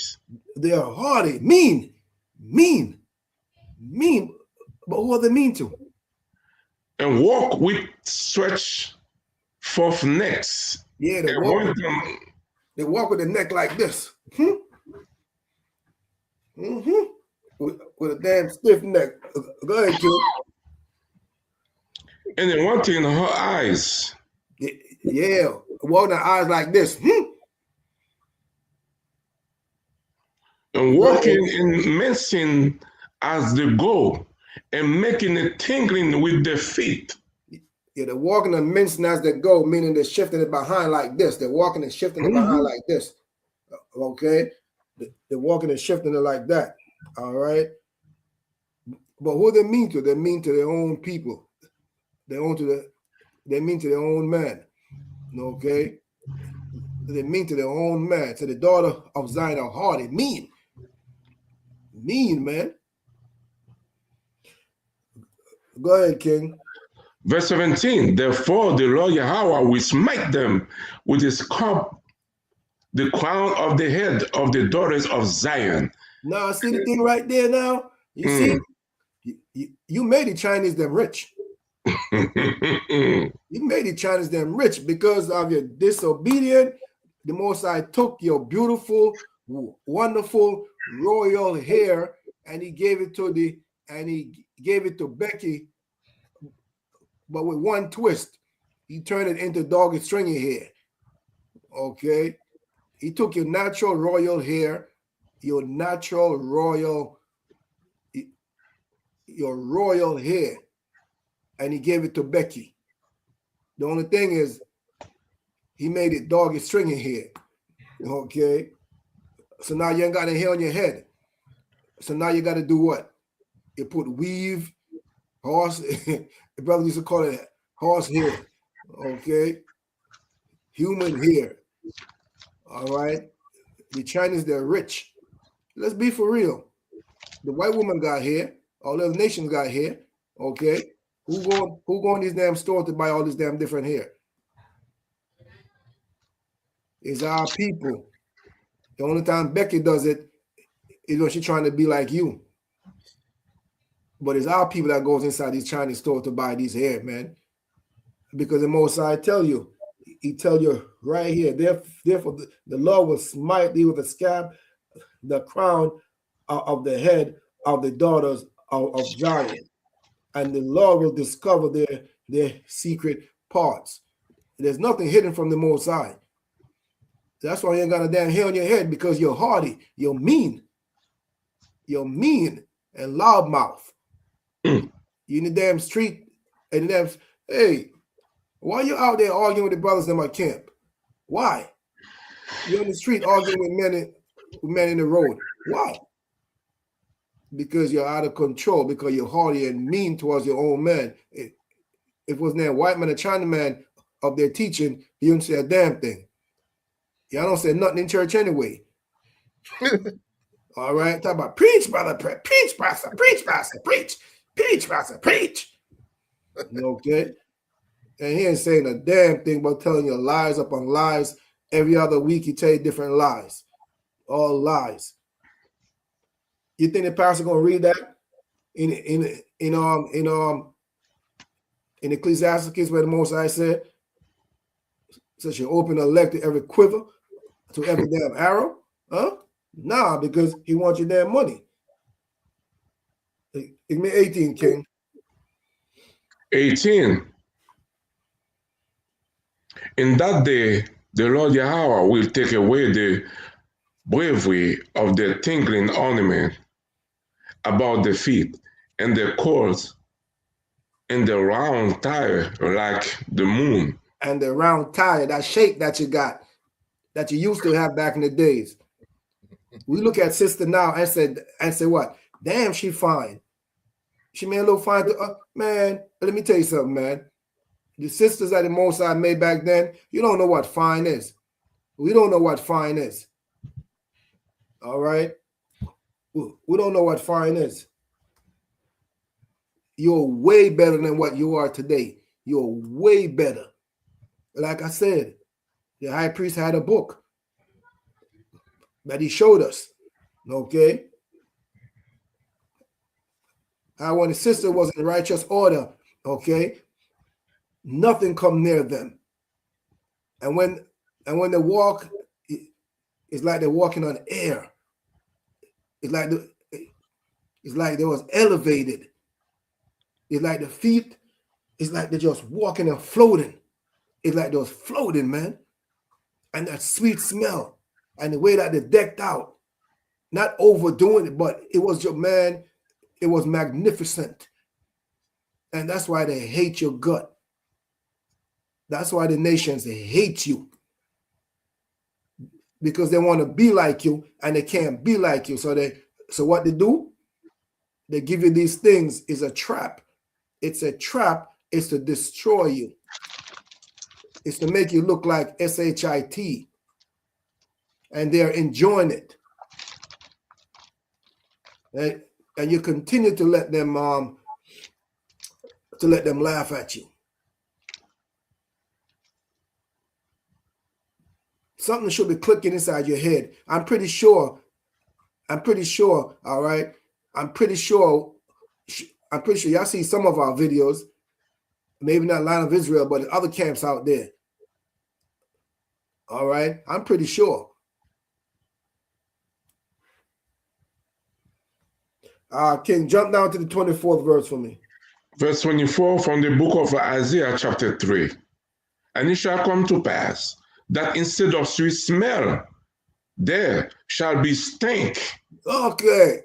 They are haughty, mean. But who are they mean to? And walk with stretched forth necks. Yeah, they walk with the neck like this. With a damn stiff neck. Go ahead, King. And then one thing in her eyes. Yeah, walking the eyes like this. And walking and mincing as they go, and making it tingling with their feet. Yeah, they're walking and mincing as they go, meaning they're shifting it behind like this. They're walking and shifting it behind like this. Okay? They're walking and shifting it like that. All right? But who they mean to? They mean to their own people. They mean to their own man. Okay? They mean to their own man. So the daughter of Zion are haughty, mean. Mean, man. Go ahead, King. Verse 17, therefore the Lord Yahweh will smite them with his cup, the crown of the head of the daughters of Zion. Now, see the thing right there now? You see? You made the Chinese them rich. You made the Chinese them rich because of your disobedience. The Most High took your beautiful, wonderful, royal hair and he gave it to Becky, but with one twist. He turned it into doggy stringy hair. Okay? He took your natural royal hair, your royal hair, and he gave it to Becky. The only thing is, he made it doggy stringy hair. Okay? So now you ain't got any hair on your head. So now you got to do what? You put weave, horse. The brother used to call it horse hair. Okay? Human hair. All right? The Chinese, they're rich. Let's be for real. The white woman got hair. All the other nations got hair. Okay? Who go in these damn stores to buy all this damn different hair? It's our people. The only time Becky does it is when she's trying to be like you. But it's our people that goes inside these Chinese stores to buy these hair, man. Because the Most High tell you, he tell you right here, therefore the Lord will smite thee with a scab, the crown of the head of the daughters of Zion. And the Lord will discover their secret parts. There's nothing hidden from the Most High. That's why you ain't got a damn hair on your head, because you're haughty, you're mean. You're mean and loudmouth. You in the damn street and hey, why you out there arguing with the brothers in my camp? Why? You're in the street arguing with men in the road. Why? Because you're out of control, because you're haughty and mean towards your own man. if it was there white man or China man of their teaching, he wouldn't say a damn thing. Y'all don't say nothing in church anyway. All right, talk about preach, brother, preach, pastor, preach, pastor, preach. Okay, and he ain't saying a damn thing but telling you lies upon lies. Every other week he tell you different lies, all lies. You think the pastor gonna read that in Ecclesiastes where the Most High said, "Such you open a leg to every quiver, to every damn arrow"? Huh? Nah, because he wants your damn money. Give me 18, King. 18. In that day, the Lord Yahweh will take away the bravery of the tinkling ornament about the feet, and the cords, and the round tire like the moon. And the round tire, that shape that you got, that you used to have back in the days. We look at sister now and say what? Damn, she fine. She may look fine to man. Let me tell you something, man. The sisters that the Most High made back then, you don't know what fine is. We don't know what fine is. All right? We don't know what fine is. You're way better than what you are today. You're way better. Like I said, the high priest had a book that he showed us. Okay? How when the sister was in righteous order, okay, nothing come near them. And when they walk, it's like they're walking on air. It's like they was elevated. It's like the feet, it's like they're just walking and floating. It's like they was floating, man. And that sweet smell and the way that they decked out, not overdoing it, but it was your man, it was magnificent. And that's why they hate your gut. That's why the nations, they hate you. Because they want to be like you and they can't be like you. So what they do? They give you these things is a trap. It's a trap. It's to destroy you. It's to make you look like SHIT. And they're enjoying it. And you continue to let them laugh at you. Something should be clicking inside your head. I'm pretty sure, all right? I'm pretty sure y'all see some of our videos, maybe not Line of Israel, but other camps out there. All right? I'm pretty sure. King, jump down to the 24th verse for me. Verse 24 from the book of Isaiah chapter 3. And it shall come to pass that instead of sweet smell, there shall be stink. Okay.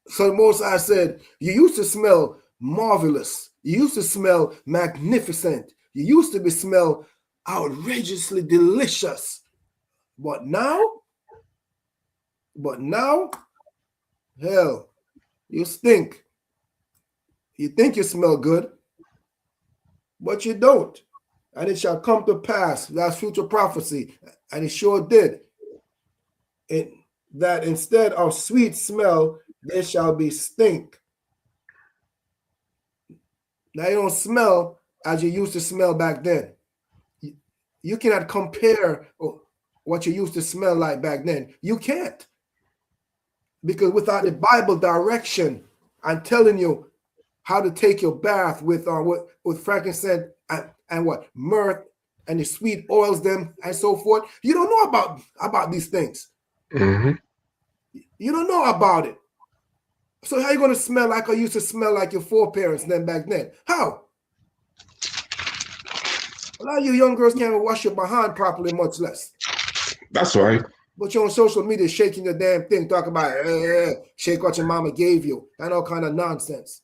So the Most High said, you used to smell marvelous. You used to smell magnificent. You used to smell outrageously delicious. But now, hell, you stink. You think you smell good, but you don't. And it shall come to pass, that's future prophecy, and it sure did, that instead of sweet smell, there shall be stink. Now you don't smell as you used to smell back then. You cannot compare what you used to smell like back then. You can't. Because without the Bible direction and telling you how to take your bath with frankincense and what? Myrrh and the sweet oils them and so forth. You don't know about these things. Mm-hmm. You don't know about it. So how you going to smell like I used to smell like your foreparents then back then? How? A lot of you young girls can't even wash your behind properly, much less. That's right. But you're on social media shaking your damn thing, talk about shake what your mama gave you, and all kind of nonsense.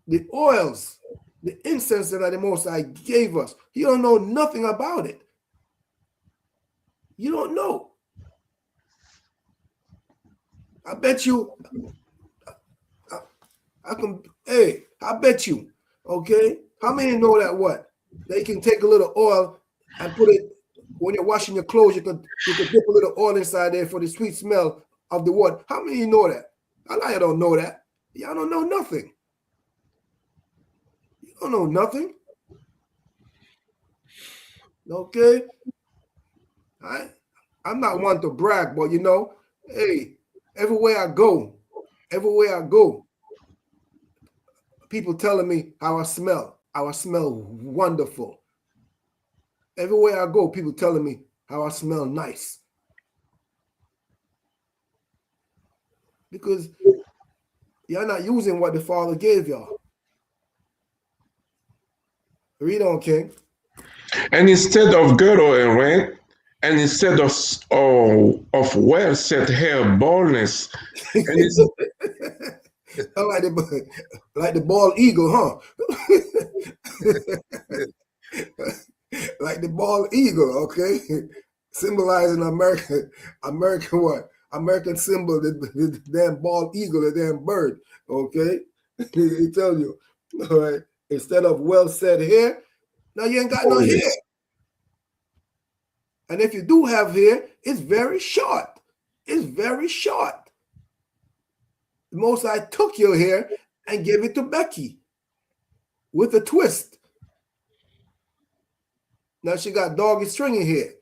The oils, the incense that the Most High gave us, you don't know nothing about it. You don't know. I bet you, I bet you. Okay, how many know that what they can take a little oil and put it when you're washing your clothes? You could dip a little oil inside there for the sweet smell of the wood. How many know that? A lot of you don't know that. Y'all don't know nothing. You don't know nothing. Okay, I'm not one to brag, but hey, everywhere I go, people telling me how I smell. How I smell wonderful. Everywhere I go, people telling me how I smell nice. Because you're not using what the Father gave y'all. Read on, King. And instead of girdle and rent, and instead of well set hair baldness, and like the bald eagle, huh? Like the bald eagle, okay? Symbolizing American what? American symbol, the damn bald eagle, the damn bird, okay? He tell you, all right? Instead of well set hair, now you ain't got no hair. And if you do have hair, it's very short. It's very short. The Most High took your hair and gave it to Becky with a twist. Now she got doggy stringy hair.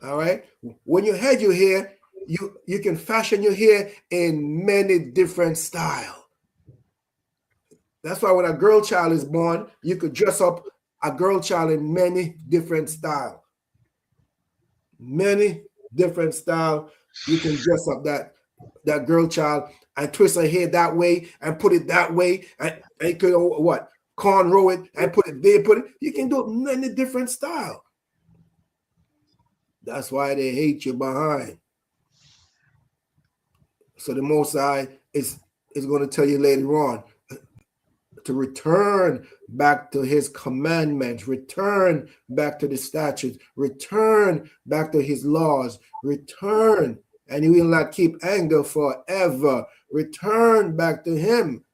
All right. When you had your hair, you can fashion your hair in many different styles. That's why when a girl child is born, you could dress up a girl child in many different styles. Many different styles. You can dress up that girl child and twist her hair that way and put it that way and you could what? Cornrow it and put it there, you can do it many different styles. That's why they hate you behind. So the Most High is going to tell you later on to return back to his commandments, return back to the statutes, return back to his laws, return, and he will not keep anger forever. Return back to him.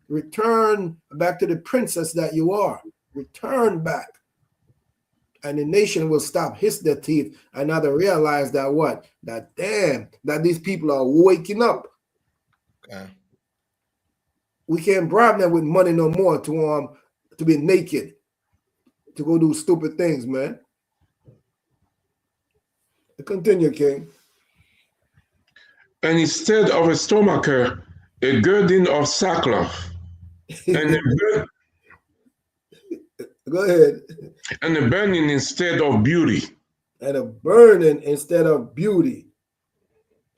Return back to the princess that you are. Return back. And the nation will stop hiss their teeth and now they realize that what? That damn, that these people are waking up. Okay. We can't bribe them with money no more to be naked, to go do stupid things, man. Continue, King. And instead of a stomacher, a girding of sackcloth, and Go ahead. And a burning instead of beauty. And a burning instead of beauty.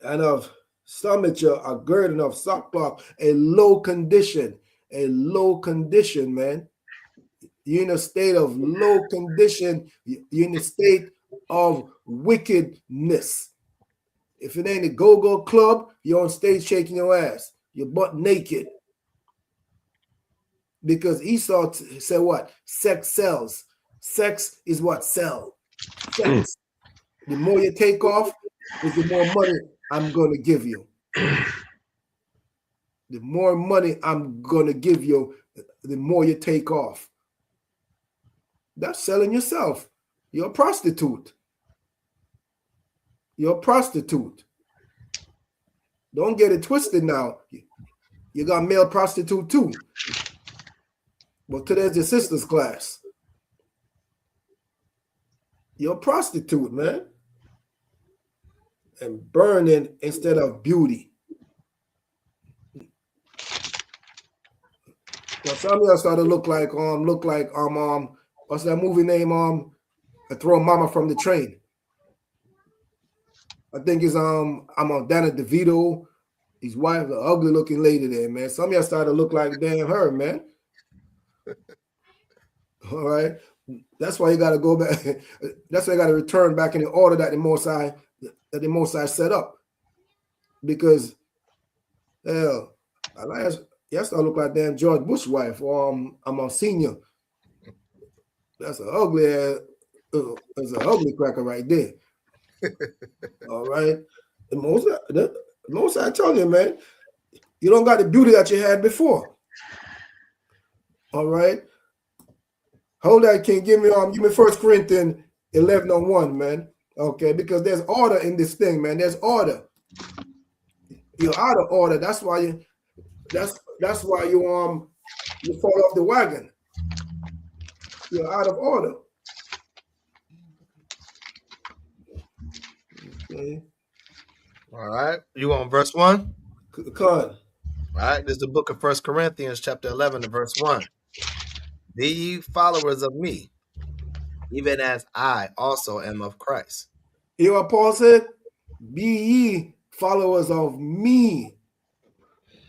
And of stomacher, a girding of sackcloth, a low condition, man. You're in a state of low condition. You're in a state of wickedness. If it ain't a go-go club, you're on stage shaking your ass. You're butt naked. Because Esau said what? Sex sells. Sex is what sells. Sex. The more you take off, is the more money I'm going to give you. The more money I'm going to give you, the more you take off. That's selling yourself. You're a prostitute. You're a prostitute. Don't get it twisted now. You got male prostitute too. But today's your sister's class. You're a prostitute, man. And burning instead of beauty. Now some of y'all started to look like what's that movie name? I Throw Mama from the Train. I think it's I'm on Danny DeVito, his wife, the ugly looking lady there, man. Some of y'all started to look like damn her, man. All right. That's why you gotta go back. That's why you gotta return back in the order that the Most High set up. Because hell, y'all start to look like damn George Bush's wife, or I'm a senior. That's an ugly cracker right there. All right. The most I tell you, man, you don't got the beauty that you had before. All right. Hold that, King. Give me 1 Corinthians 11:1, man. Okay, because there's order in this thing, man. There's order. You're out of order. That's why you you fall off the wagon. You're out of order. Okay. All right. You on verse 1? Con. All right. This is the book of 1 Corinthians, chapter 11, verse 1. Be ye followers of me, even as I also am of Christ. Hear what Paul said? Be ye followers of me.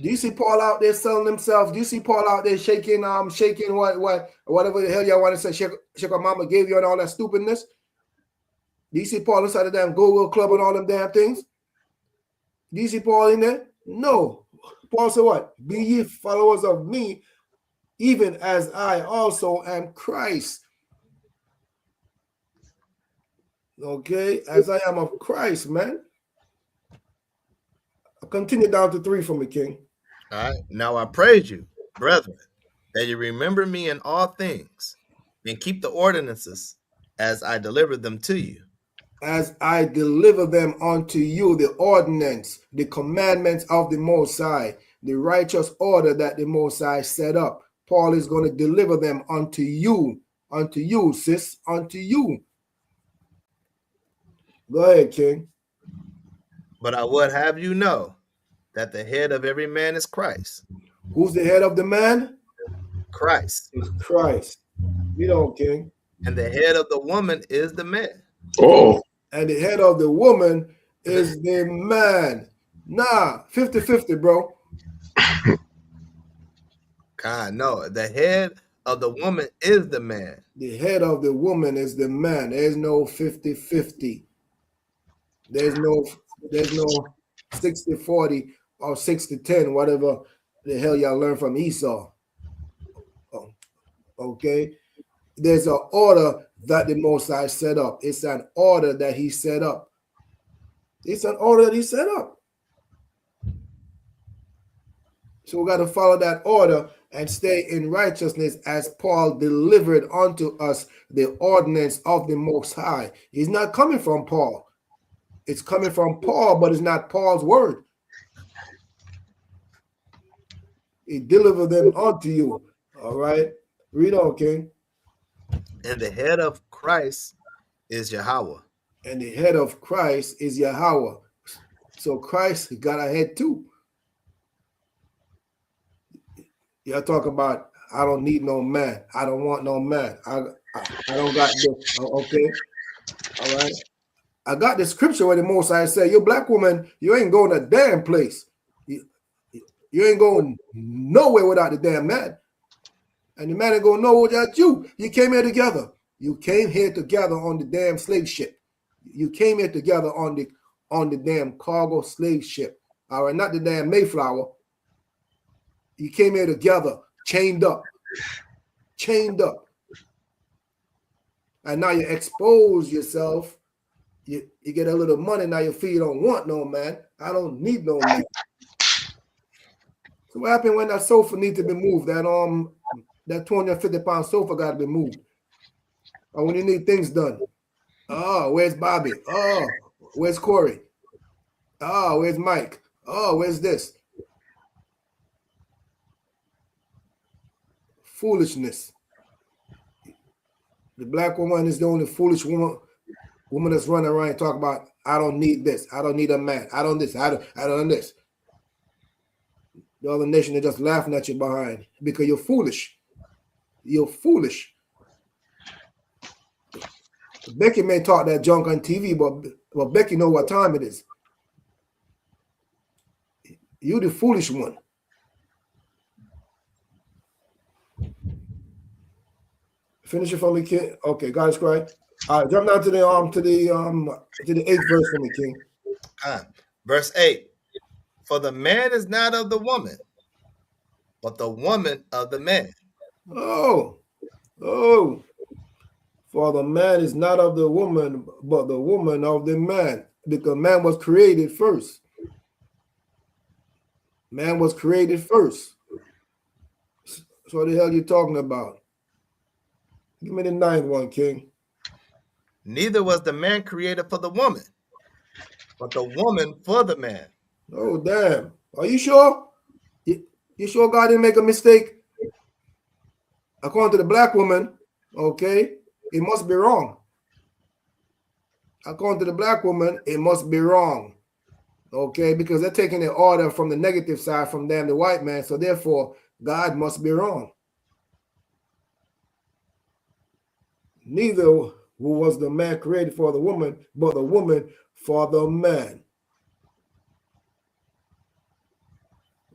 Do you see Paul out there selling himself? Do you see Paul out there shaking whatever the hell y'all want to say, shake what mama gave you and all that stupidness? Do you see Paul inside the damn Go-Go Club and all them damn things? Do you see Paul in there? No. Paul said what? Be ye followers of me, even as I also am Christ. Okay, as I am of Christ, man. Continue down to 3 for me, King. All right. Now I praise you, brethren, that you remember me in all things, and keep the ordinances as I delivered them to you. As I deliver them unto you, the ordinance, the commandments of the Most High, the righteous order that the Most High set up. Paul is going to deliver them unto you, sis, unto you. Go ahead, King. But I would have you know that the head of every man is Christ. Who's the head of the man? Christ. It's Christ. Read on, King. And the head of the woman is the man. Oh, And the head of the woman is the man. Nah, 50-50, bro. God, no. The head of the woman is the man. The head of the woman is the man. There's no 50-50. There's no 60-40 or 60-10, whatever the hell y'all learned from Esau. Okay? There's an order that the Most High set up. It's an order that he set up. It's an order that he set up. So we got to follow that order and stay in righteousness as Paul delivered unto us the ordinance of the Most High. He's not coming from Paul. It's coming from Paul, but it's not Paul's word. He delivered them unto you. All right? Read on, King. And the head of Christ is Yahweh. And the head of Christ is Yahweh. So Christ got a head too. Y'all talk about, I don't need no man. I don't want no man. I don't got this. Okay. All right. I got the scripture where the Most High said, you black woman, you ain't going a damn place. You ain't going nowhere without the damn man. And the man ain't going nowhere without you. You came here together. You came here together on the damn slave ship. You came here together on the damn cargo slave ship. All right, not the damn Mayflower. You came here together, chained up. And now you expose yourself. You get a little money, now your feet don't want no man. I don't need no man. So what happened when that sofa need to be moved? That 250-pound sofa got to be moved. Or when you need things done. Oh, where's Bobby? Oh, where's Corey? Oh, where's Mike? Oh, where's this? Foolishness. The black woman is the only foolish woman that's running around and talk about, I don't need this. I don't need a man. I don't this. I don't this. The other nation are just laughing at you behind because you're foolish. You're foolish. Becky may talk that junk on TV, but Becky know what time it is. You the foolish one. Finish it for me, King. Okay, God is Christ. All right, jump down to the 8th verse for me, King. Verse 8. For the man is not of the woman, but the woman of the man. Oh. For the man is not of the woman, but the woman of the man. Because man was created first. Man was created first. So what the hell you talking about? Give me the 9th one, King. Neither was the man created for the woman, but the woman for the man. Oh, damn. Are you sure? You sure God didn't make a mistake? According to the black woman, okay, it must be wrong. According to the black woman, it must be wrong. Okay, because they're taking the order from the negative side from them, the white man. So therefore, God must be wrong. Neither was the man created for the woman, but the woman for the man.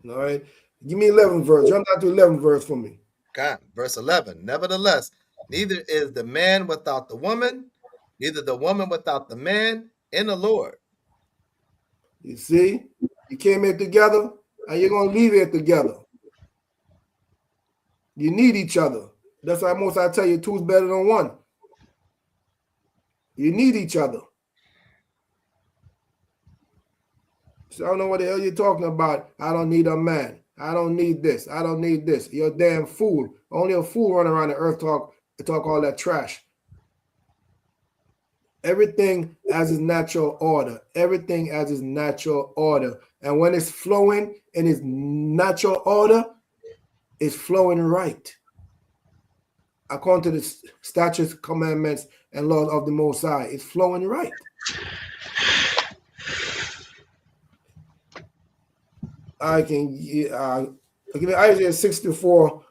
All right. Give me 11th verse. Jump down to 11th verse for me. God, verse 11. Nevertheless, neither is the man without the woman, neither the woman without the man in the Lord. You see, you came here together and you're going to leave here together. You need each other. That's why most I tell you, two's better than one. You need each other. So I don't know what the hell you're talking about. I don't need a man. I don't need this. I don't need this. You're a damn fool. Only a fool running around the earth talk all that trash. Everything as its natural order. Everything as its natural order. And when it's flowing in its natural order, it's flowing right. According to the statutes, commandments, and laws of the Most High, it's flowing right. I can give me Isaiah 64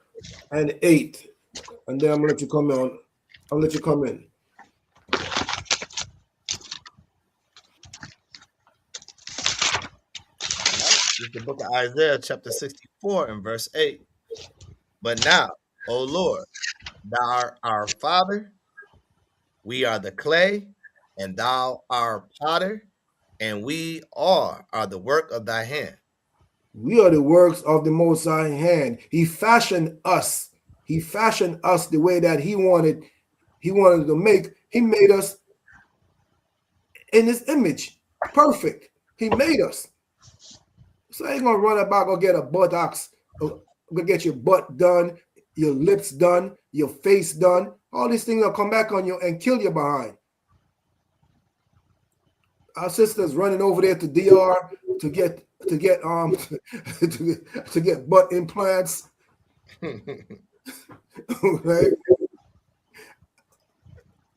and 8, and then I'm gonna let you come on. I'll let you come in. This is the book of Isaiah, chapter 64, and verse 8. But now, O Lord, thou art our Father, we are the clay, and thou art potter, and we all are the work of thy hand. We are the works of the Most High hand. He fashioned us. He fashioned us the way that he wanted to make. He made us in his image. Perfect. He made us. So I ain't gonna run about, go get a buttocks, go get your butt done, your lips done, your face done. All these things will come back on you and kill you behind. Our sister's running over there to DR to get to get butt implants. Right?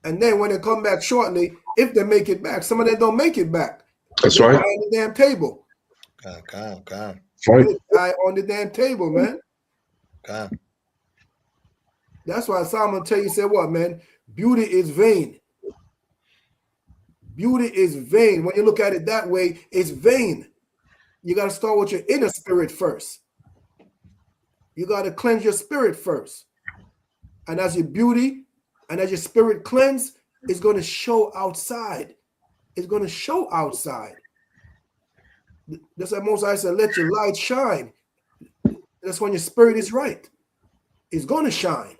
And then when they come back shortly, if they make it back, some of them don't make it back. That's They right. die on the damn table. Come. Right. They die on the damn table, man. Come. That's why Solomon tell you, say what, man? Beauty is vain. Beauty is vain. When you look at it that way, it's vain. You got to start with your inner spirit first. You got to cleanse your spirit first. And as your beauty and as your spirit cleanse, it's going to show outside. It's going to show outside. That's why Most High said, let your light shine. That's when your spirit is right. It's going to shine.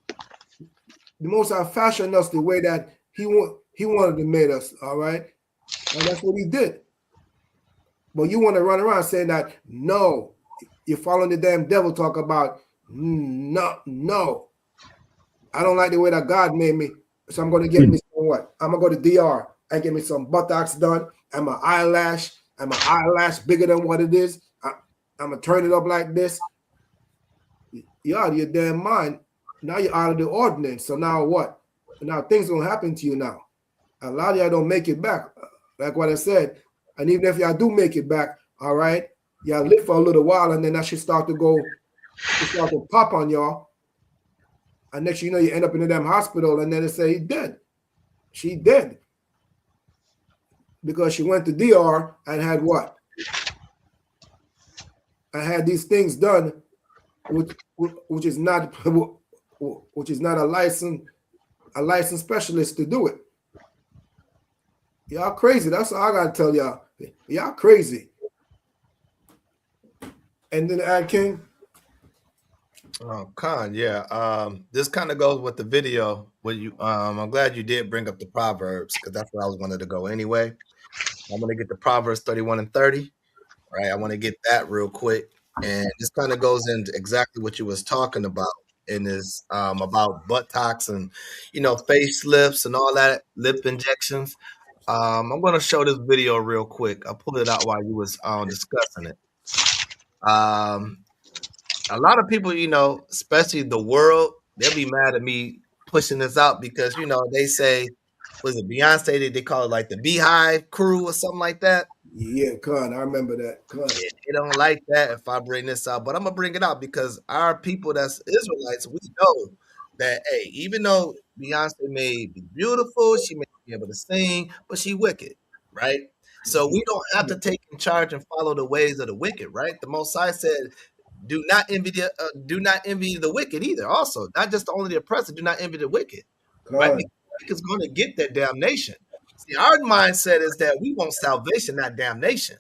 The Most High fashioned us the way that he wanted to make us, all right? And that's what he did. But you want to run around saying that, no, you're following the damn devil talk about, no. I don't like the way that God made me, so I'm going to get me some what? I'm going to go to DR and get me some buttocks done and my eyelash bigger than what it is. I'm going to turn it up like this. You're out of your damn mind. Now you're out of the ordinance. So now what? Now things going to happen to you now. A lot of y'all don't make it back. Like what I said. And even if y'all do make it back, all right, y'all live for a little while and then that should start to pop on y'all. And next you know, you end up in the damn hospital and then they say he's dead. She dead. Because she went to DR and had what? I had these things done, which is not a licensed specialist to do it. Y'all crazy. That's all I gotta tell y'all. Y'all crazy. And then add King. Oh, Khan, yeah. This kind of goes with the video. Where you, I'm glad you did bring up the Proverbs because that's where I was wanted to go anyway. I'm gonna get the Proverbs 31 and 30. Right, I want to get that real quick. And this kind of goes into exactly what you was talking about in this about buttocks and facelifts and all that lip injections. I'm gonna show this video real quick. I pulled it out while you was discussing it. Um, a lot of people, especially the world, they'll be mad at me pushing this out because they say, was it Beyonce? They call it like the Beehive Crew or something like that. Yeah, Con, I remember that. Con. Yeah, they don't like that if I bring this out, but I'm gonna bring it out because our people that's Israelites, we know that hey, even though Beyonce may be beautiful, she may be able to sing, but she wicked, right? So we don't have to take in charge and follow the ways of the wicked, right? The Most High said, do not envy the wicked either. Also, not just only the oppressor, do not envy the wicked, right? Con. Because the wicked's going to get that damnation. See, our mindset is that we want salvation, not damnation.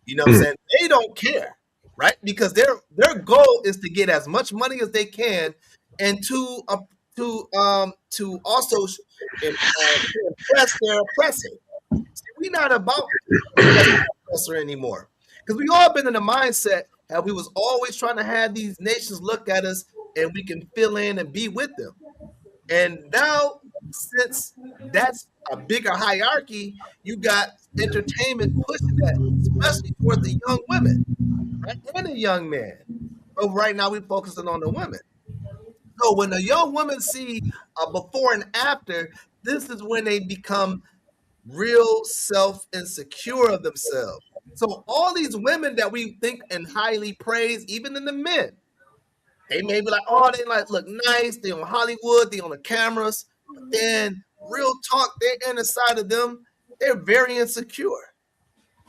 You know what I'm saying? They don't care, right? Because their goal is to get as much money as they can, and to also to impress their oppressor. See, we're not about impressing the oppressor anymore, because we all been in the mindset how we was always trying to have these nations look at us and we can fill in and be with them. And now, since that's a bigger hierarchy, you got entertainment pushing that, especially towards the young women, right? And the young men. But right now, we're focusing on the women. So when the young women see a before and after, this is when they become real self-insecure of themselves. So all these women that we think and highly praise, even in the men, they may be like, oh, they like look nice. They on Hollywood. They on the cameras. But then, real talk, they're inside of them. They're very insecure.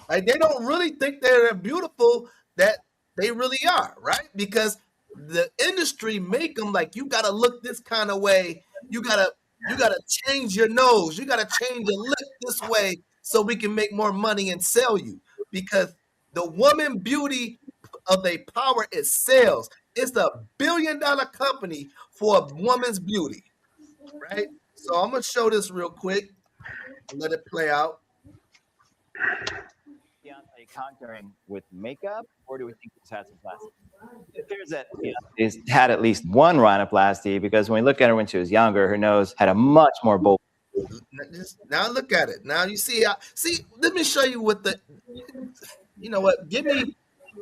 Like they don't really think they're beautiful that they really are, right? Because the industry make them like you gotta look this kind of way. You gotta change your nose. You gotta change your lip this way so we can make more money and sell you. Because the woman beauty of their power is sales. It's a $1 billion company for a woman's beauty, right? So I'm gonna show this real quick and let it play out. Beyonce conquering with makeup, or do we think this has some plastic? It appears that Beyonce had at least one rhinoplasty because when we look at her when she was younger, her nose had a much more bold. Now look at it. Now you see how. See, let me show you what the. You know what? Give me.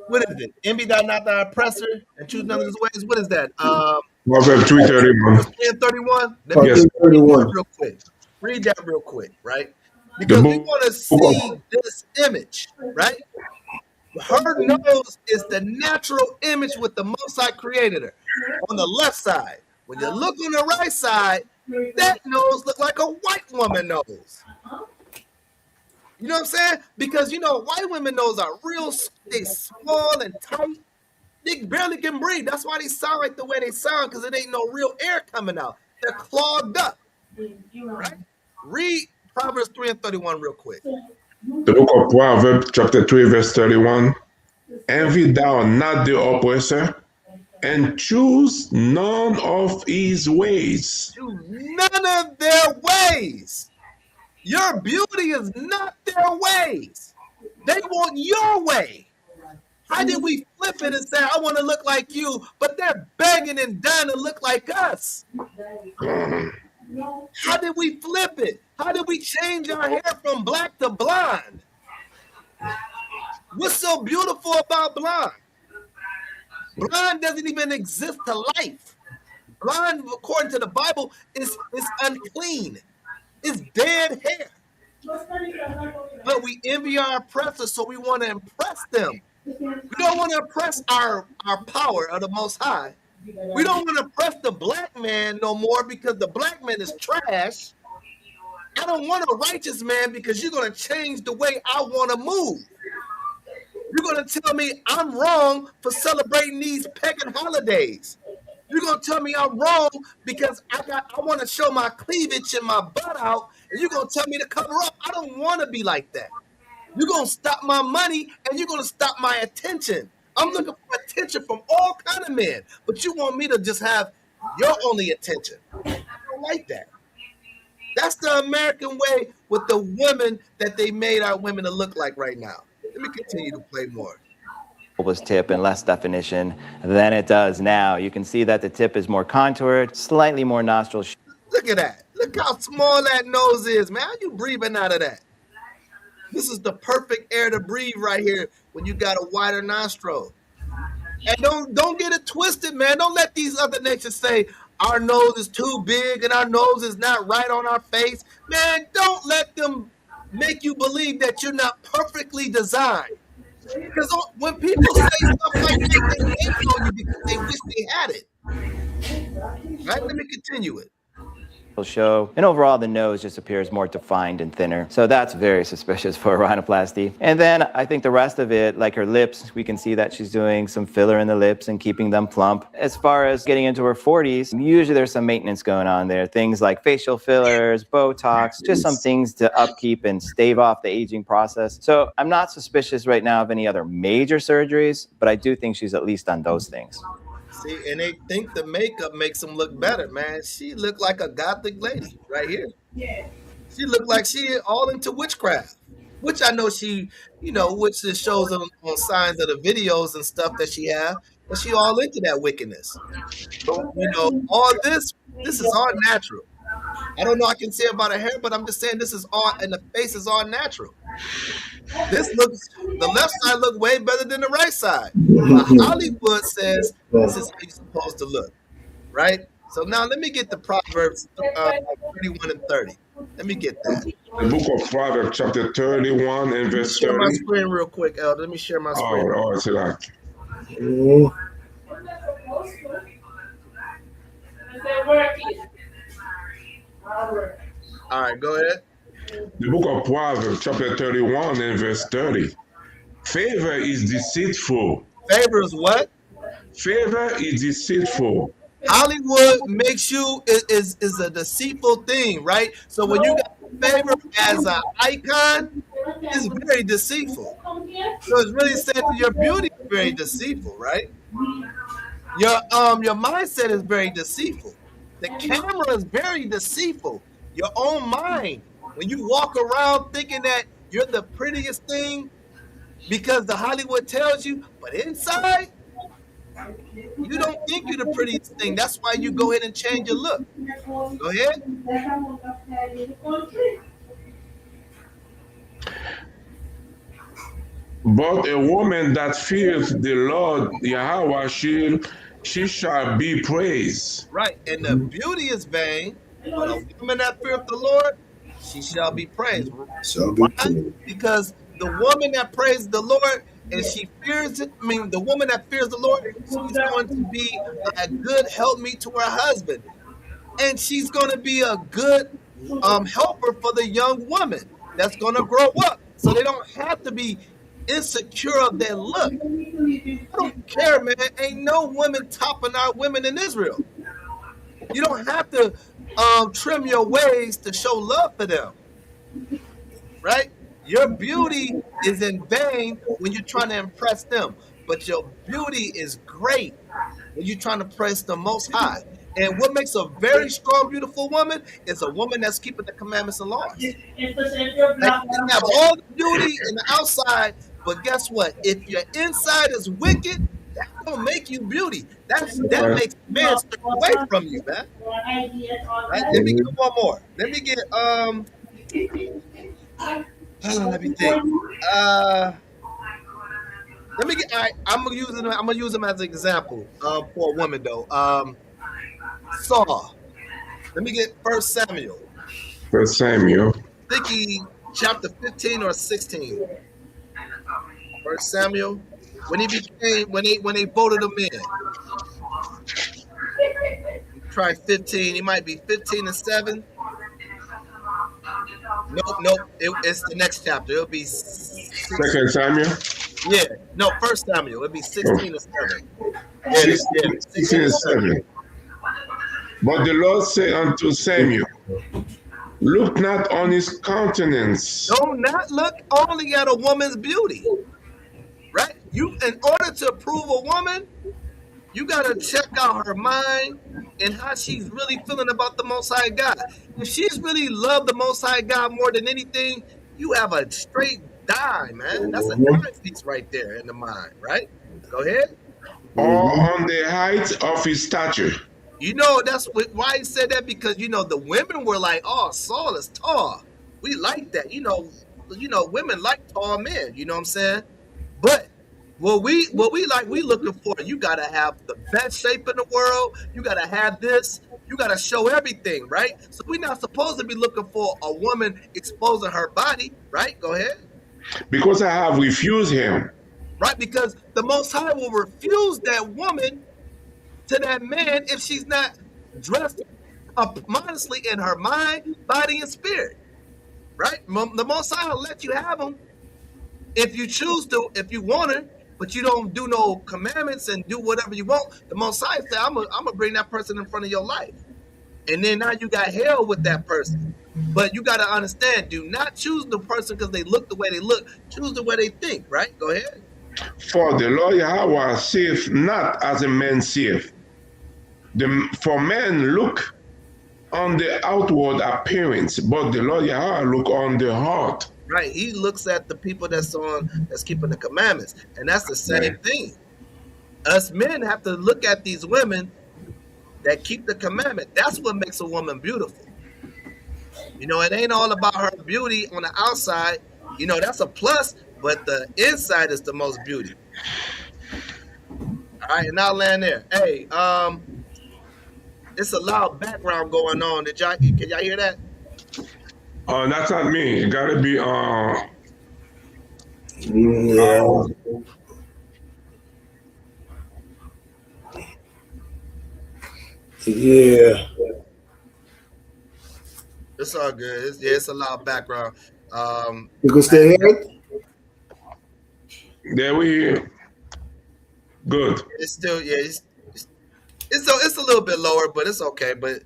What is it? Envy thou not thy oppressor and choose none of his ways. What is that? Proverbs 3:31. 3:31. Let me Proverbs 31. real quick. Read that real quick, right? Because we want to see this image, right? Her nose is the natural image with the Most High created her. On the left side, when you look on the right side, that nose look like a white woman nose. You know what I'm saying? Because white women nose are real, they small and tight. They barely can breathe. That's why they sound like the way they sound, because it ain't no real air coming out. They're clogged up. Right? Read Proverbs 3:31 real quick. The book of Proverbs, chapter 3, verse 31. Envy thou not the oppressor, and choose none of his ways. Choose none of their ways. Your beauty is not their ways. They want your way. How did we flip it and say, I want to look like you, but they're begging and dying to look like us? How did we flip it? How did we change our hair from black to blonde? What's so beautiful about blonde? Blonde doesn't even exist to life. Blonde, according to the Bible, is unclean. It's dead hair. But we envy our oppressors, so we want to impress them. We don't want to impress our power of the Most High. We don't want to impress the black man no more because the black man is trash. I don't want a righteous man because you're going to change the way I want to move. You're going to tell me I'm wrong for celebrating these pagan holidays. You're going to tell me I'm wrong because I want to show my cleavage and my butt out, and you're going to tell me to cover up. I don't want to be like that. You're going to stop my money, and you're going to stop my attention. I'm looking for attention from all kind of men, but you want me to just have your only attention. I don't like that. That's the American way with the women that they made our women to look like right now. Let me continue to play more. was tip and less definition than it does now. You can see that the tip is more contoured, slightly more nostril. Look at that. Look how small that nose is, man. How you breathing out of that? This is the perfect air to breathe right here when you got a wider nostril. And don't get it twisted, man. Don't let these other nations say our nose is too big and our nose is not right on our face. Man, don't let them make you believe that you're not perfectly designed. Because when people say stuff like that, they hate on you because they wish they had it. Right? Let me continue it. Show, and overall the nose just appears more defined and thinner, so that's very suspicious for a rhinoplasty. And then I think the rest of it, like her lips, we can see that she's doing some filler in the lips and keeping them plump. As far as getting into her 40s, usually there's some maintenance going on there, things like facial fillers, Botox, just some things to upkeep and stave off the aging process. So I'm not suspicious right now of any other major surgeries, but I do think she's at least done those things. See, and they think the makeup makes them look better, man. She looked like a gothic lady right here. She looked like she all into witchcraft, which I know she, which it shows on signs of the videos and stuff that she have, but she all into that wickedness. So, all this is all natural. I don't know I can say about her hair, but I'm just saying this is all, and the face is all natural. The left side look way better than the right side. But Hollywood says this is how you're supposed to look, right? So now let me get the Proverbs 31 and 30. Let me get that. The book of Proverbs, chapter 31 and verse 30. Share my screen real quick, Elder. Let me share my screen. Oh, it's like. All right, go ahead. The book of Proverbs, chapter 31 and verse 30. Favor is deceitful. Favor is what? Favor is deceitful. Hollywood makes you is a deceitful thing, right? So when you got favor as an icon, it's very deceitful. So it's really saying that your beauty is very deceitful, right? Your mindset is very deceitful. The camera is very deceitful. Your own mind. When you walk around thinking that you're the prettiest thing because the Hollywood tells you, but inside, you don't think you're the prettiest thing. That's why you go ahead and change your look. Go ahead. But a woman that fears the Lord Yahweh, she shall be praised. Right. And the beauty is vain, but a woman that feareth the Lord, she shall be praised. Why? Because the woman that praises the Lord and she fears it, the woman that fears the Lord, she's going to be a good helpmeet to her husband. And she's going to be a good helper for the young woman that's going to grow up. So they don't have to be insecure of their look. I don't care, man. Ain't no women topping our women in Israel. You don't have to trim your ways to show love for them, right? Your beauty is in vain when you're trying to impress them, but your beauty is great when you're trying to impress the Most High. And what makes a very strong, beautiful woman is a woman that's keeping the commandments and laws. Like, you can have all the beauty in the outside, but guess what? If your inside is wicked, that don't make you beauty. That makes men stay away from you, man. Right? Let me get one more. Let me get let me think. Let me get. All right, I'm gonna use them as an example for a woman though. Saul. Let me get 1 Samuel. 1 Samuel. I think he chapter 15 or 16. 1 Samuel. When they voted him in. Try 15. He might be 15 and 7. Nope. It's the next chapter. It'll be 2 Samuel. Yeah. No, 1 Samuel. It'll be 16 and 7. Yeah, 16 and 7. But the Lord said unto Samuel, look not on his countenance. Do not look only at a woman's beauty. Right? You, in order to approve a woman, you gotta check out her mind and how she's really feeling about the Most High God. If she's really loved the Most High God more than anything, you have a straight die, man. That's a Mhm. die piece right there in the mind, right? Go ahead. or Mhm. on the height of his stature. You know, why he said that, because the women were like, "Oh, Saul is tall. We like that." Women like tall men. You know what I'm saying? But what we like, we looking for. You gotta have the best shape in the world. You gotta have this. You gotta show everything, right? So we're not supposed to be looking for a woman exposing her body, right? Go ahead. Because I have refused him. Right? Because the Most High will refuse that woman to that man if she's not dressed up modestly in her mind, body, and spirit. Right? The Most High will let you have them if you choose to, if you want to, but you don't do no commandments and do whatever you want. The Most High said, I'm gonna bring that person in front of your life, and then now you got hell with that person. But you got to understand, do not choose the person because they look the way they look. Choose the way they think. Right? Go ahead. For the Lord Yahweh saith not as a man saith. For men look on the outward appearance, but the Lord Yahweh look on the heart. Right? He looks at the people that's keeping the commandments, and that's the same thing. Us men have to look at these women that keep the commandment. That's what makes a woman beautiful. It ain't all about her beauty on the outside. That's a plus, but the inside is the most beauty. All right, and I'll land there. Hey, it's a loud background going on. Can y'all hear that? That's not me. It gotta be Yeah. Yeah. It's all good. It's a loud background. You can still hear it? there we good. It's still, yeah. It's a little bit lower, but it's okay. But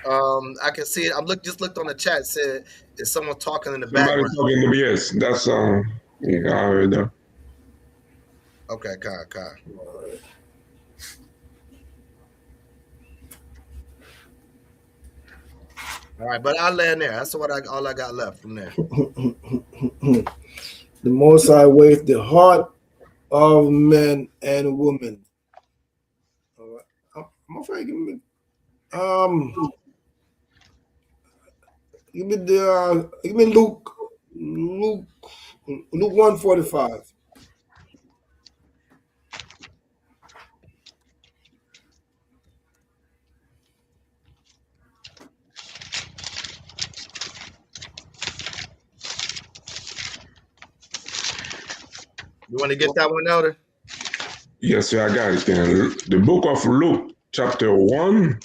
I can see it. Just looked on the chat. Said, is someone talking in the Somebody background? talking to me, yes. That's yeah, I heard that. Okay, Kai. All right, but I'll land there. That's all I got left from there. The Most High weigheth the heart of men and women. All right. I'm afraid give me Luke 1:45. You want to get that one, Elder? Yes, sir, I got it then. The book of Luke, chapter 1,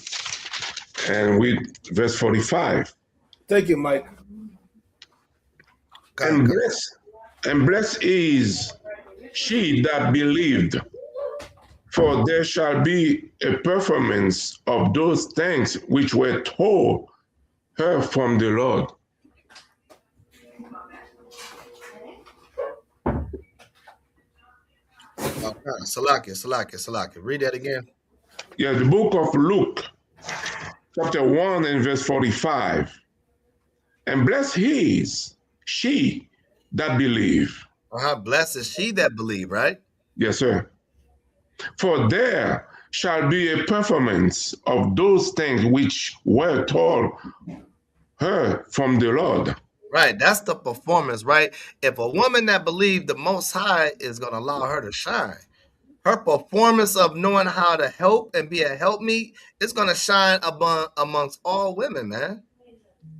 and with verse 45. Take it, Mike. And blessed is she that believed, for there shall be a performance of those things which were told her from the Lord. Salakia. Read that again. Yeah, the book of Luke, chapter 1 and verse 45. And blessed is she that believe. Blessed is she that believe, right? Yes, sir. For there shall be a performance of those things which were told her from the Lord. Right, that's the performance, right? If a woman that believes, the Most High is going to allow her to shine. Her performance of knowing how to help and be a helpmeet is going to shine amongst all women, man.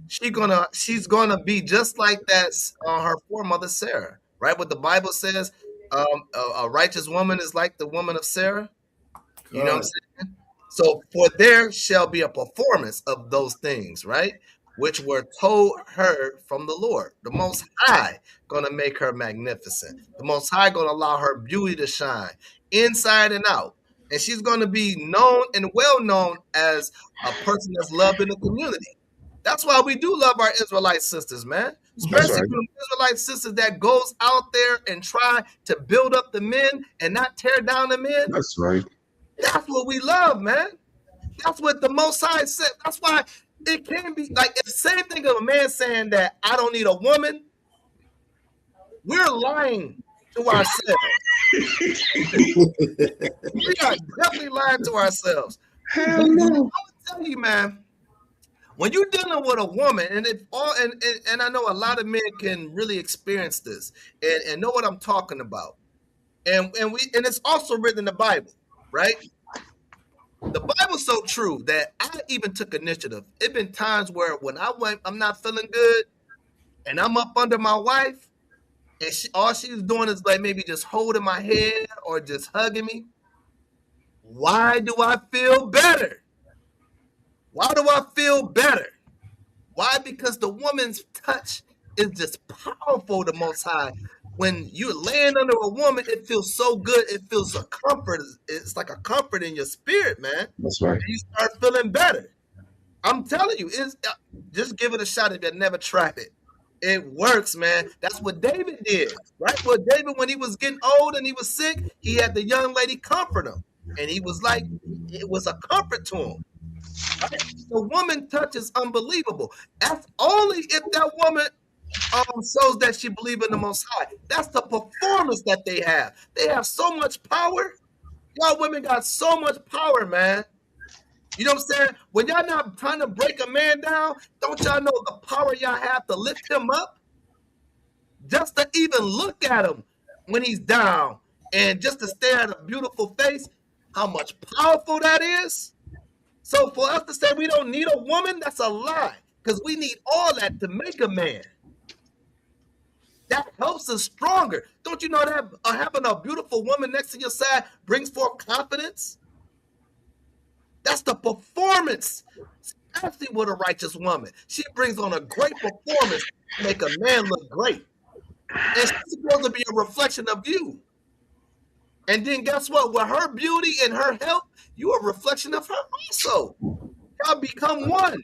She's gonna be just like that her foremother Sarah, right? What the Bible says, a righteous woman is like the woman of Sarah. You know what I'm saying? So for there shall be a performance of those things, right? Which were told her from the Lord. The Most High gonna make her magnificent. The Most High gonna allow her beauty to shine inside and out. And she's gonna be known and well known as a person that's loved in the community. That's why we do love our Israelite sisters, man. Especially the Israelite sisters that goes out there and try to build up the men and not tear down the men. That's right. That's what we love, man. That's what the Most High said. That's why it can be like it's the same thing of a man saying that I don't need a woman. We're lying to ourselves. We are definitely lying to ourselves. Hell I'm no. gonna tell you, man. When you're dealing with a woman, and if all and I know a lot of men can really experience this and know what I'm talking about. And it's also written in the Bible, right? The Bible's so true that I even took initiative. It's been times where when I'm not feeling good, and I'm up under my wife, and all she's doing is like maybe just holding my head or just hugging me. Why do I feel better? Why do I feel better? Why? Because the woman's touch is just powerful, the Most High. When you're laying under a woman, it feels so good. It feels a comfort. It's like a comfort in your spirit, man. That's right. And you start feeling better. I'm telling you, just give it a shot if you never tried it. It works, man. That's what David did, right? Well, David, when he was getting old and he was sick, he had the young lady comfort him. And he was like, it was a comfort to him. Right? The woman touch is unbelievable. That's only if that woman shows that she believes in the Most High. That's the performance that they have. They have so much power. Y'all women got so much power, man. You know what I'm saying? When y'all not trying to break a man down, don't y'all know the power y'all have to lift him up? Just to even look at him when he's down and just to stare at a beautiful face, how much powerful that is. So for us to say we don't need a woman, that's a lie. Because we need all that to make a man. That helps us stronger. Don't you know that having a beautiful woman next to your side brings forth confidence? That's the performance, especially with a righteous woman. She brings on a great performance to make a man look great. And she's supposed to be a reflection of you. And then guess what? With her beauty and her health, you're a reflection of her also. Y'all become one.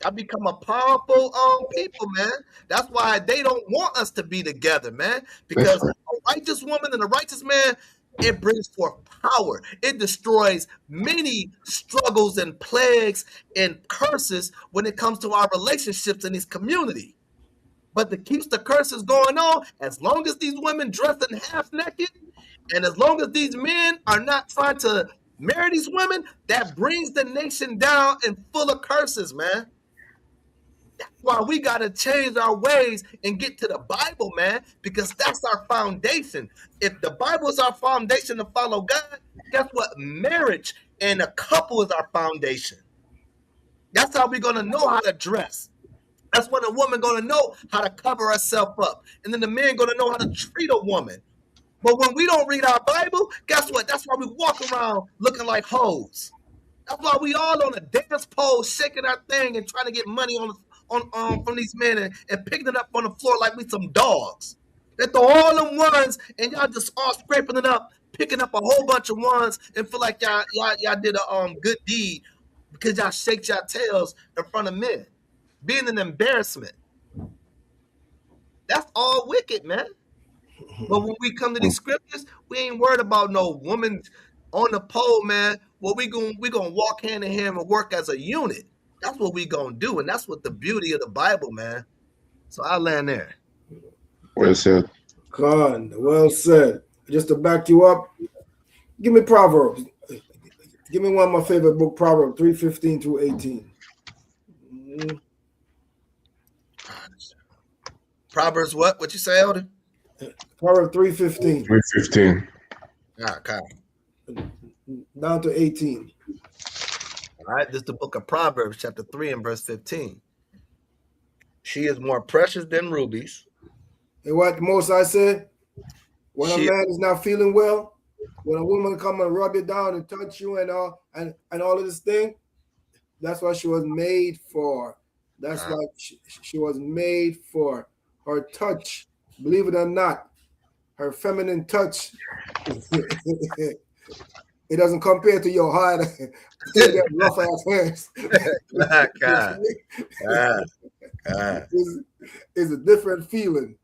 Y'all become a powerful people, man. That's why they don't want us to be together, man. Because a righteous woman and a righteous man, it brings forth power. It destroys many struggles and plagues and curses when it comes to our relationships in this community. But that keeps the curses going on, as long as these women dressing half naked, and as long as these men are not trying to marry these women, that brings the nation down and full of curses, man. That's why we got to change our ways and get to the Bible, man, because that's our foundation. If the Bible is our foundation to follow God, guess what? Marriage and a couple is our foundation. That's how we're going to know how to dress. That's when a woman going to know how to cover herself up. And then the man going to know how to treat a woman. But when we don't read our Bible, guess what? That's why we walk around looking like hoes. That's why we all on a dance pole shaking our thing and trying to get money from these men and picking it up on the floor like we some dogs. They throw all them ones and y'all just all scraping it up, picking up a whole bunch of ones and feel like y'all did a good deed because y'all shake your tails in front of men. Being an embarrassment. That's all wicked, man. But when we come to these scriptures, we ain't worried about no woman on the pole, man. Well, we gonna walk hand in hand and work as a unit. That's what we gonna do, and that's what the beauty of the Bible, man. So I land there. Well said. Khan, well said. Just to back you up, give me Proverbs. Give me one of my favorite book, Proverbs 3:15 through 18. Proverbs what? What you say, Elder? Proverbs 3:15. 3:15. Okay. Down to 18. All right, this is the book of Proverbs, chapter 3 and verse 15. She is more precious than rubies. And what most I said, when a man is not feeling well, when a woman come and rub you down and touch you and all of this thing, that's what she was made for. That's what she was made for. Her touch, believe it or not, her feminine touch, it doesn't compare to your hard, rough ass hands. It's a different feeling.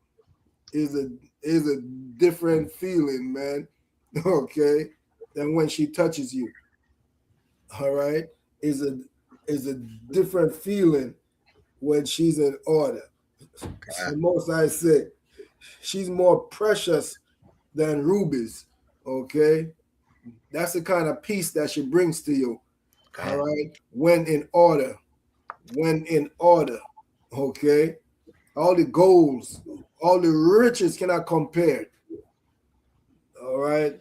Is a different feeling, man. Okay, than when she touches you. All right, is a different feeling when she's in order. The most I say, She's more precious than rubies. Okay, that's the kind of peace that she brings to you. All right, when in order, when in order. Okay, all the goals, all the riches cannot compare. All right,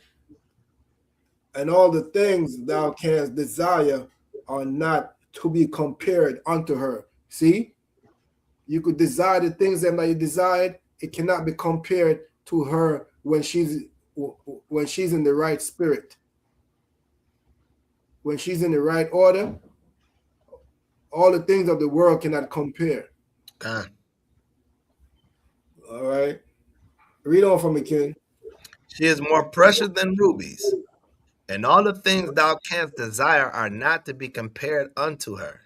and all the things thou canst desire are not to be compared unto her. See, you could desire the things that you desired. It cannot be compared to her when she's in the right spirit, when she's in the right order. All the things of the world cannot compare. God. All right, read on for me, King. She is more precious than rubies, and all the things thou canst desire are not to be compared unto her.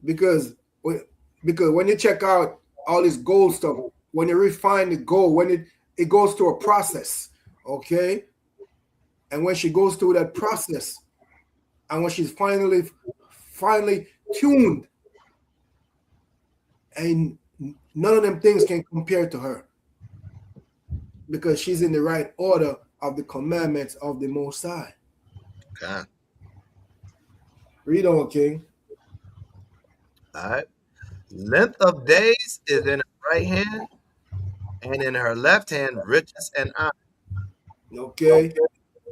Because when you check out all this gold stuff, when you refine the gold, when it goes through a process, okay, and when she goes through that process, and when she's finally tuned, and none of them things can compare to her, because she's in the right order of the commandments of the Most High. God. Read on, King. All right. Length of days is in her right hand, and in her left hand riches and honor. Okay.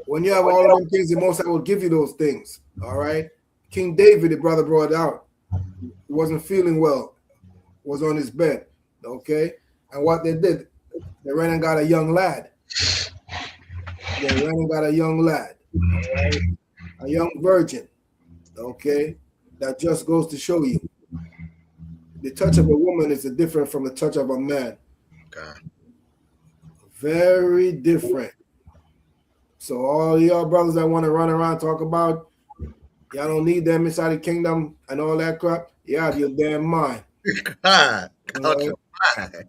When you have all of them things, the Most High will give you those things. All right. King David, the brother brought out, wasn't feeling well, was on his bed. Okay. And what they did, they ran and got a young lad. They ran and got a young lad, all right? A young virgin. Okay. That just goes to show you the touch of a woman is different from the touch of a man. God. Very different. So all y'all brothers that want to run around talk about y'all don't need them inside the kingdom and all that crap, you're out of your damn mind. God. Out Right? your mind.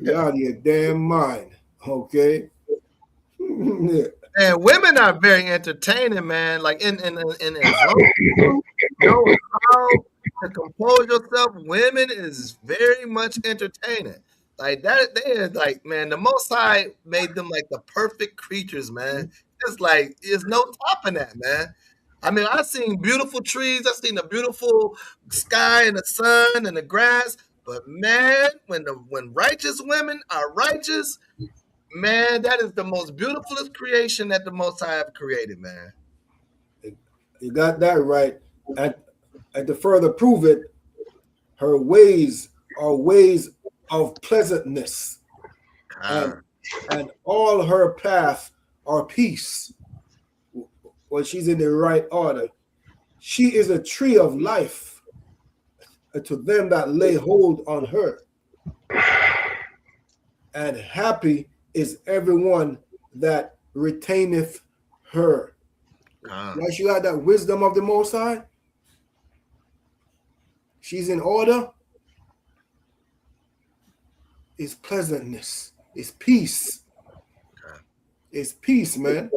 You're out of your damn mind. Okay. And women are very entertaining, man. Like in as long as you know how to compose yourself, women is very much entertaining. Like that, they is like, man, the Most High made them like the perfect creatures, man. It's like there's no topping that, man. I mean, I've seen beautiful trees, I've seen a beautiful sky and the sun and the grass, but man, when righteous women are righteous, man, that is the most beautifulest creation that the Most High have created, man. You got that right. And to further prove it, her ways are ways of pleasantness. And all her paths are peace when she's in the right order. She is a tree of life to them that lay hold on her. And happy is everyone that retaineth her. Once you have that wisdom of the Most High, she's in order. It's pleasantness. It's peace. It's peace, man.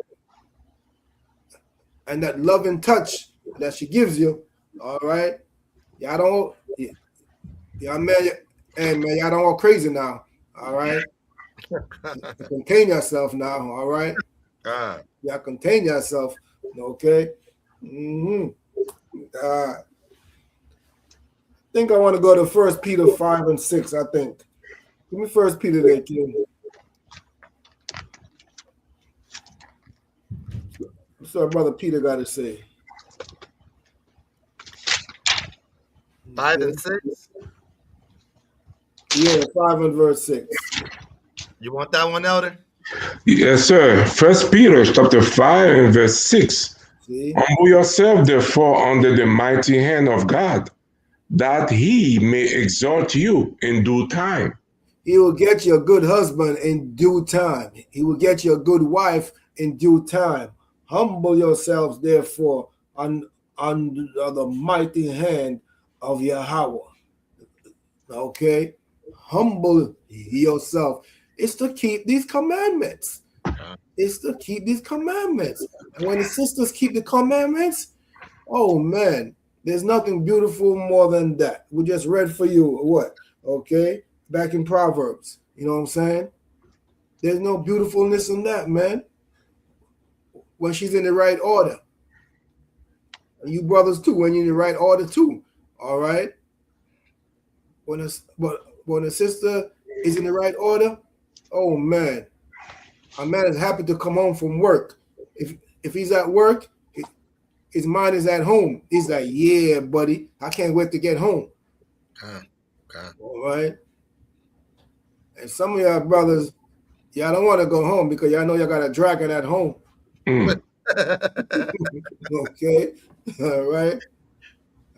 And that loving touch that she gives you, all right? Y'all man, hey man, y'all don't go crazy now, all right? Contain yourself now, all right? Y'all contain yourself, okay? I think I want to go to 1 Peter 5 and 6, I think. Give me 1 Peter there, kid. What's our brother Peter got to say? 5 and 6? Yeah, 5 and verse 6. You want that one, Elder? Yes, sir. 1 Peter chapter 5 and verse 6. See? Humble yourself, therefore, under the mighty hand of God, that he may exalt you in due time. He will get you a good husband in due time. He will get you a good wife in due time. Humble yourselves, therefore, under the mighty hand of Yahweh. Okay? Humble yourself. It's to keep these commandments. It's to keep these commandments. And when the sisters keep the commandments, oh man, there's nothing beautiful more than that. We just read for you what? Okay? Back in Proverbs. You know what I'm saying? There's no beautifulness in that, man. When she's in the right order. And you brothers too, when you're in the right order too. All right. When a sister is in the right order, oh man, a man is happy to come home from work. If he's at work, his mind is at home. He's like, yeah, buddy, I can't wait to get home. Okay. All right. And some of y'all brothers, y'all don't want to go home because y'all know y'all got a dragon at home. Mm. Okay. All right.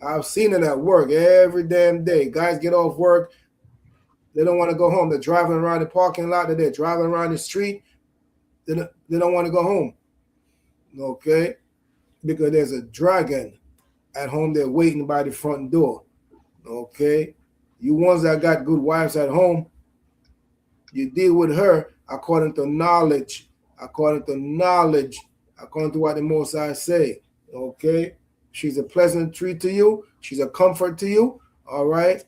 I've seen it at work every damn day. Guys get off work. They don't want to go home. They're driving around the parking lot. They're driving around the street. They don't want to go home. Okay. Because there's a dragon at home. They're waiting by the front door. Okay. You ones that got good wives at home, you deal with her according to knowledge, according to what the Most High say. Okay. She's a pleasant treat to you. She's a comfort to you. All right.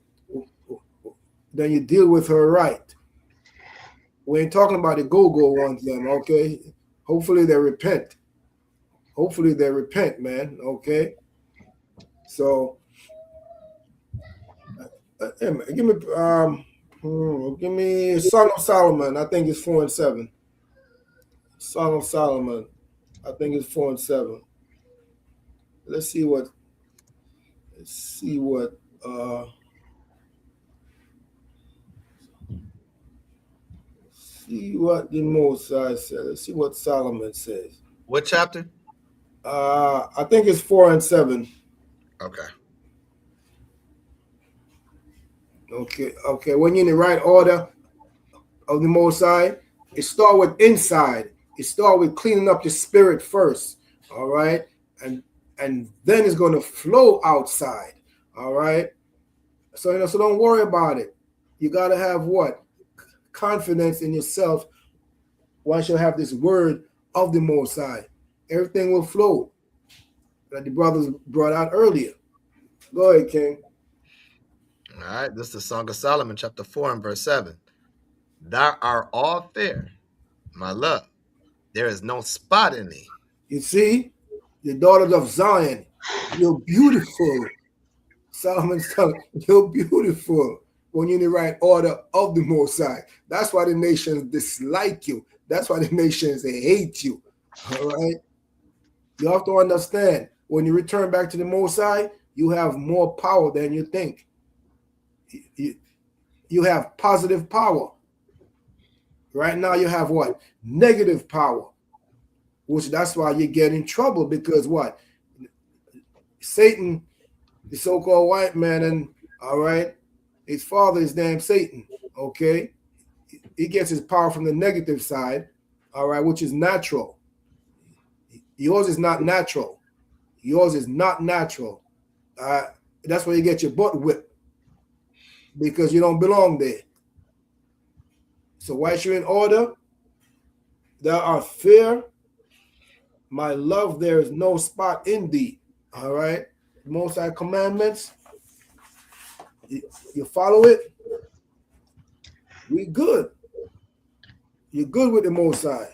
Then you deal with her right. We ain't talking about the go-go ones, them. Okay. Hopefully they repent. Hopefully they repent, man. Okay. So give me Song of Solomon. I think it's 4 and 7. Song of Solomon. I think it's 4 and 7. Let's see what the Most High says. Let's see what Solomon says. What chapter? I think it's 4 and 7. Okay. Okay. When you're in the right order of the Most High, it start with inside. It start with cleaning up your spirit first. All right. And then it's going to flow outside. All right. So don't worry about it. You got to have what? Confidence in yourself. Once you have this word of the Most High, everything will flow. Like the brothers brought out earlier. Go ahead, King. All right. This is the Song of Solomon, chapter 4 and verse 7. Thou art all fair, my love. There is no spot in thee. You see? The daughters of Zion, you're beautiful. Solomon's telling you're beautiful when you're in the right order of the Most High. That's why the nations dislike you. That's why the nations hate you. All right? You have to understand, when you return back to the Most High, you have more power than you think. You have positive power. Right now you have what? Negative power. Which that's why you get in trouble, because what? Satan, the so-called white man, and all right, his father is damn Satan. Okay, he gets his power from the negative side, all right, which is natural. Yours is not natural. Yours is not natural. That's why you get your butt whipped, because you don't belong there. So once you're in order, thou art fair. My love, there is no spot in thee. All right. The Most High commandments, you follow it, we good. You're good with the Most High.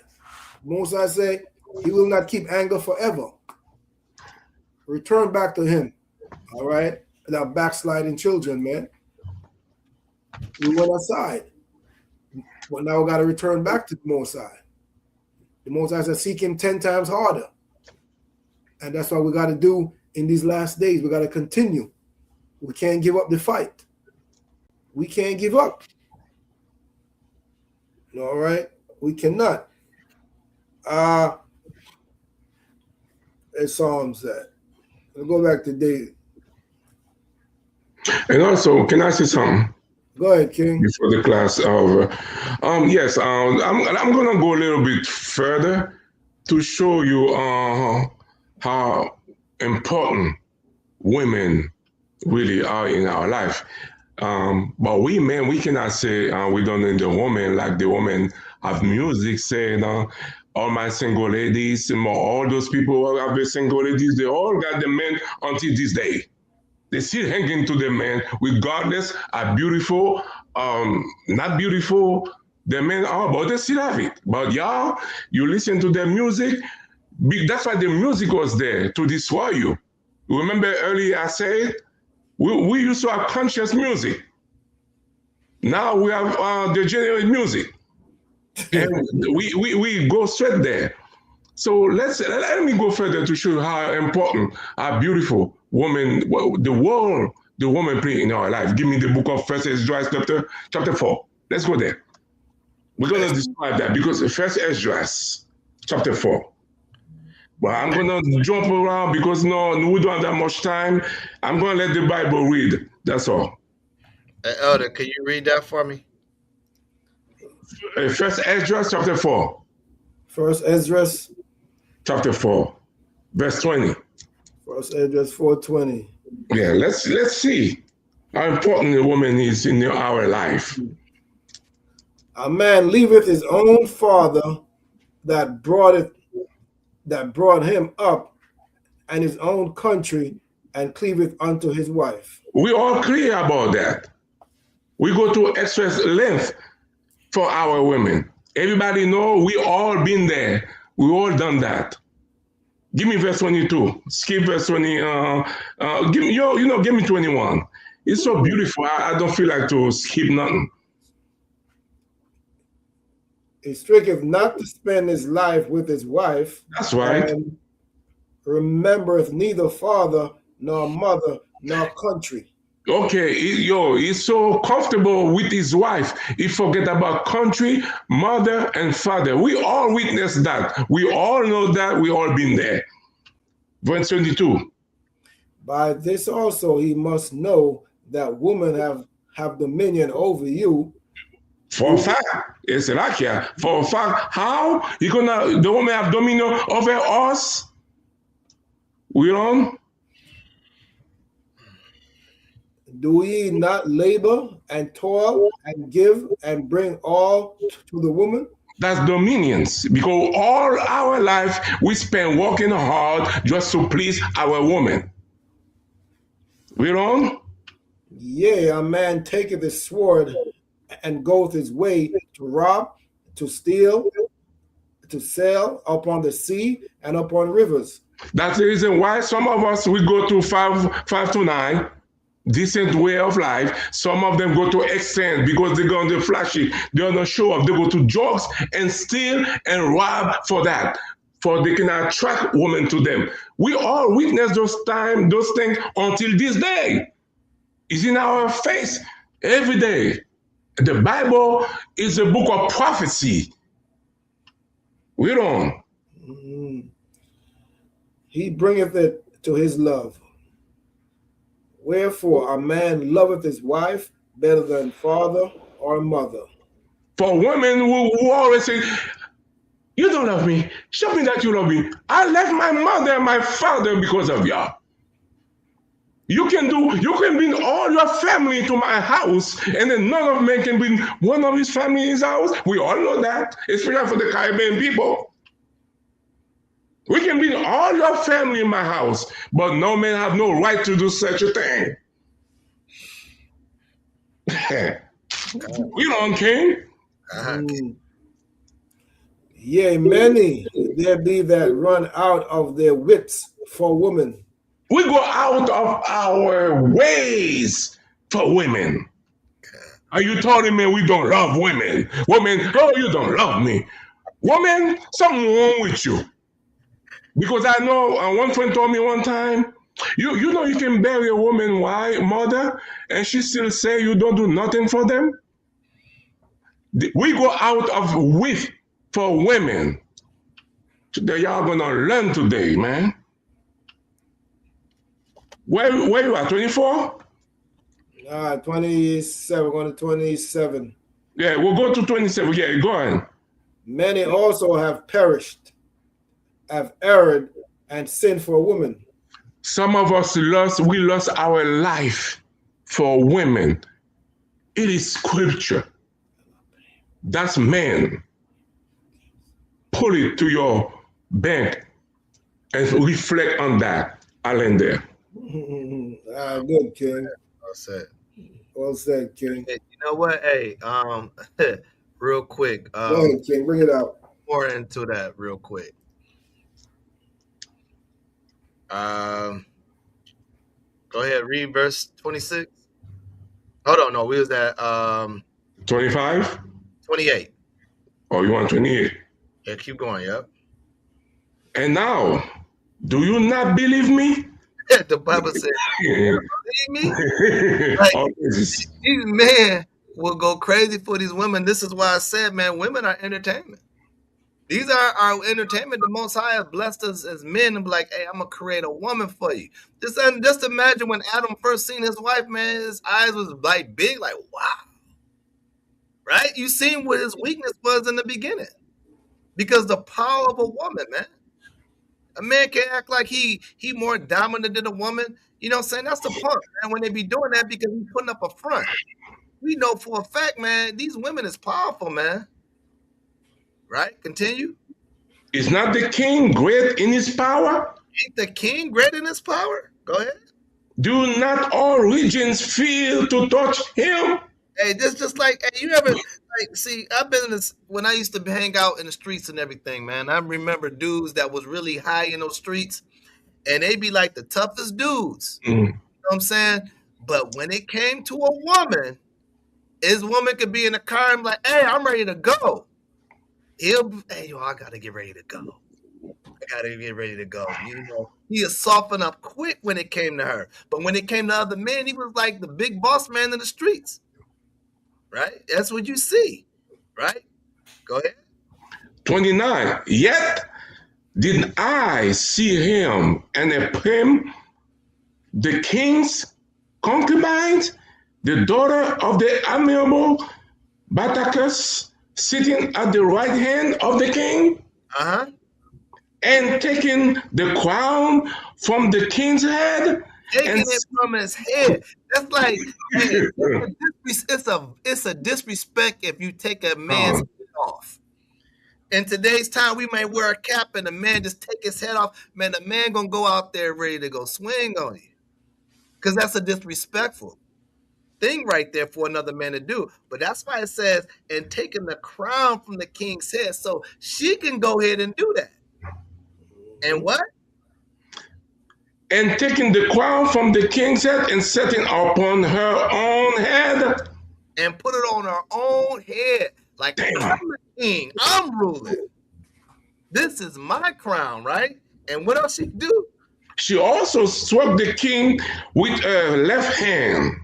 Most High say he will not keep anger forever. Return back to him. All right. And our backsliding children, man. We went aside. But now we got to return back to the Most High. The Most High said, seek him 10 times harder. And that's what we got to do in these last days. We got to continue. We can't give up the fight. We can't give up. All right? We cannot. As Psalms said. Let's go back to David. And also, can I say something? Go ahead, King. Before the class over. Yes, I'm going to go a little bit further to show you how important women really are in our life. But we men, we cannot say we don't need the woman like the women have music saying, all my single ladies, all those people who have the single ladies, they all got the men until this day. They still hanging to the men, regardless are beautiful, not beautiful, The men are about they still have it. But y'all, you listen to their music. That's why the music was there to destroy you. Remember earlier I said we used to have conscious music. Now we have degenerate music, and we go straight there. So let me go further to show you how important, how beautiful the woman play in our life. Give me the book of First Esdras chapter 4. Let's go there. We're gonna describe that because First Esdras chapter 4. But I'm gonna jump around because we don't have that much time. I'm gonna let the Bible read. That's all. Elder, can you read that for me? First Esdras chapter 4. First Esdras chapter 4, verse 20. First Esdras 4:20. Yeah, let's see how important the woman is in our life. A man leaveth his own father that brought him up, and his own country, and cleaveth unto his wife. We all clear about that. We go to extra length for our women. Everybody know we all been there. We all done that. Give me verse 22. Skip verse 20. Give me 21. It's so beautiful. I don't feel like to skip nothing. He striketh not to spend his life with his wife. That's right. And remembereth neither father, nor mother, nor country. Okay, he's so comfortable with his wife. He forget about country, mother, and father. We all witness that. We all know that. We all been there. Verse 22. By this also he must know that women have dominion over you. For a fact, it's like here. For a fact, how the woman have dominion over us? We on? Do ye not labor and toil and give and bring all to the woman? That's dominions, because all our life we spend working hard just to please our woman. We on? Yea, a man taketh his sword and goeth his way to rob, to steal, to sail upon the sea and upon rivers. That's the reason why some of us we go to 5 to 9. Decent way of life. Some of them go to extend because they go on the flashy, they on the show off. They go to drugs and steal and rob for that, for they can attract women to them. We all witness those things until this day. It's in our face every day. The Bible is a book of prophecy. We don't. He bringeth it to his love. Wherefore a man loveth his wife better than father or mother. For women who always say, you don't love me, show me that you love me. I left my mother and my father because of you. You can bring all your family to my house, and then none of men can bring one of his family in his house. We all know that, especially for the Caribbean people. We can bring all your family in my house, but no man have no right to do such a thing. We don't care. Yea, many there be that run out of their wits for women. We go out of our ways for women. Are you telling me we don't love women? Women, oh, you don't love me. Woman, something wrong with you. Because I know one friend told me one time, you know you can bury a woman mother and she still say you don't do nothing for them. We go out of wit for women. Today y'all gonna learn today, man. Where you at, 24? 27, going to 27. Yeah, we'll go to 27. Yeah, go on. Many also have perished, have erred, and sinned for women. Some of us we lost our life for women. It is scripture. That's man. Pull it to your bank and reflect on that. I'll end there. Good, King. Well said. Well said, King. Hey, you know what? Hey, real quick. Go ahead, King. Bring it out. More into that real quick. Go ahead, read verse 26. Hold on, no, we was at 25? 28. Oh, you want 28? Yeah, keep going. Yep. And now, do you not believe me? The Bible says, "You believe me?" Like, All praises. these men will go crazy for these women. This is why I said, man, women are entertainment. These are our entertainment. The Most High has blessed us as men and be like, hey, I'm gonna create a woman for you. Just imagine when Adam first seen his wife, man, his eyes was like big, like wow. Right? You seen what his weakness was in the beginning. Because the power of a woman, man. A man can act like he more dominant than a woman. You know what I'm saying? That's the point, man, when they be doing that because he's putting up a front. We know for a fact, man, these women is powerful, man. Right? Continue. Is not the king great in his power? Ain't the king great in his power? Go ahead. Do not all regions feel to touch him? Hey, this just like, hey, you ever like see? I've been in this when I used to hang out in the streets and everything, man. I remember dudes that was really high in those streets, and they be like the toughest dudes. You know what I'm saying? But when it came to a woman, his woman could be in the car and be like, hey, I'm ready to go. Hey, yo, I gotta get ready to go. I gotta get ready to go. You know, he'll soften up quick when it came to her. But when it came to other men, he was like the big boss man in the streets. Right? That's what you see. Right? Go ahead. 29. Yet did I see him and him, the king's concubines, the daughter of the amiable Batacus, sitting at the right hand of the king, and taking the crown from the king's head. Taking it from his head. That's like, hey, it's a disrespect if you take a man's head off. In today's time, we might wear a cap and the man just take his head off. Man, the man gonna go out there ready to go swing on you. Because that's a disrespectful thing right there for another man to do. But that's why it says, and taking the crown from the king's head. So she can go ahead and do that. And what? And taking the crown from the king's head and setting upon her own head. And put it on her own head. Like, damn. I'm the king. I'm ruling. This is my crown, right? And what else she do? She also struck the king with her left hand.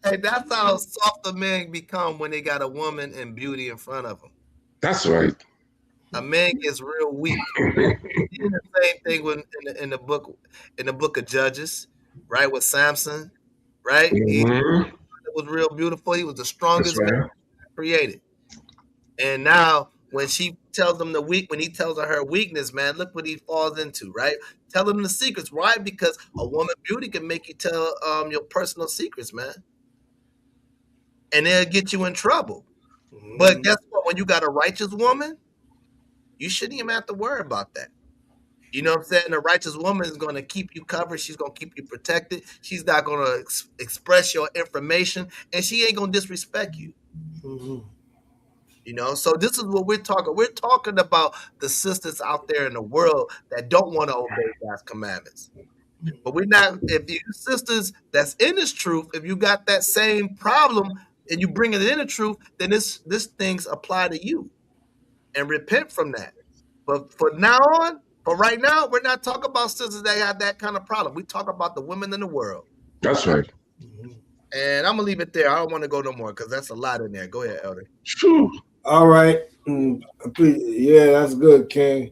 Hey, that's how soft a man become when they got a woman and beauty in front of them. That's right. A man gets real weak. The same thing with in the book of Judges, right? With Samson, right? He was real beautiful. He was the strongest man created. And now when she tells him when he tells her weakness, man, look what he falls into, right? Tell him the secrets. Why? Because a woman beauty can make you tell your personal secrets, man. And they'll get you in trouble. But guess what? When you got a righteous woman, you shouldn't even have to worry about that. You know what I'm saying? A righteous woman is going to keep you covered. She's going to keep you protected. She's not going to express your information, and she ain't going to disrespect you. You know, so this is what we're talking. We're talking about the sisters out there in the world that don't want to obey God's commandments. But we're not, if you sisters that's in this truth, if you got that same problem and you bring it in the truth, then this things apply to you. And repent from that. But for right now, we're not talking about sisters that have that kind of problem. We talk about the women in the world. That's right. And I'm going to leave it there. I don't want to go no more because that's a lot in there. Go ahead, Elder. All right. Yeah, that's good, King.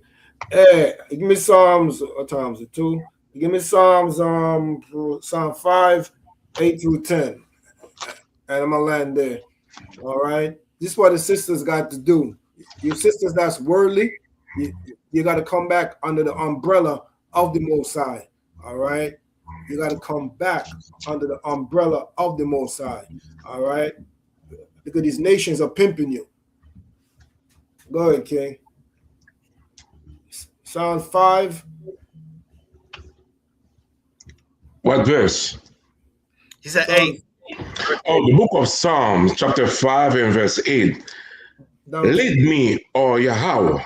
Hey, give me Psalms, what time is it, 2? Give me Psalm 5, 8 through 10. And I'm going to land there. All right. This is what the sisters got to do. You sisters that's worldly, you got to come back under the umbrella of the Most High. All right. You got to come back under the umbrella of the Most High. All right. Because these nations are pimping you. Go ahead, King. Psalm 5. What verse? He said 8. Oh, the book of Psalms, chapter 5 and verse 8. Lead me, O Yahweh,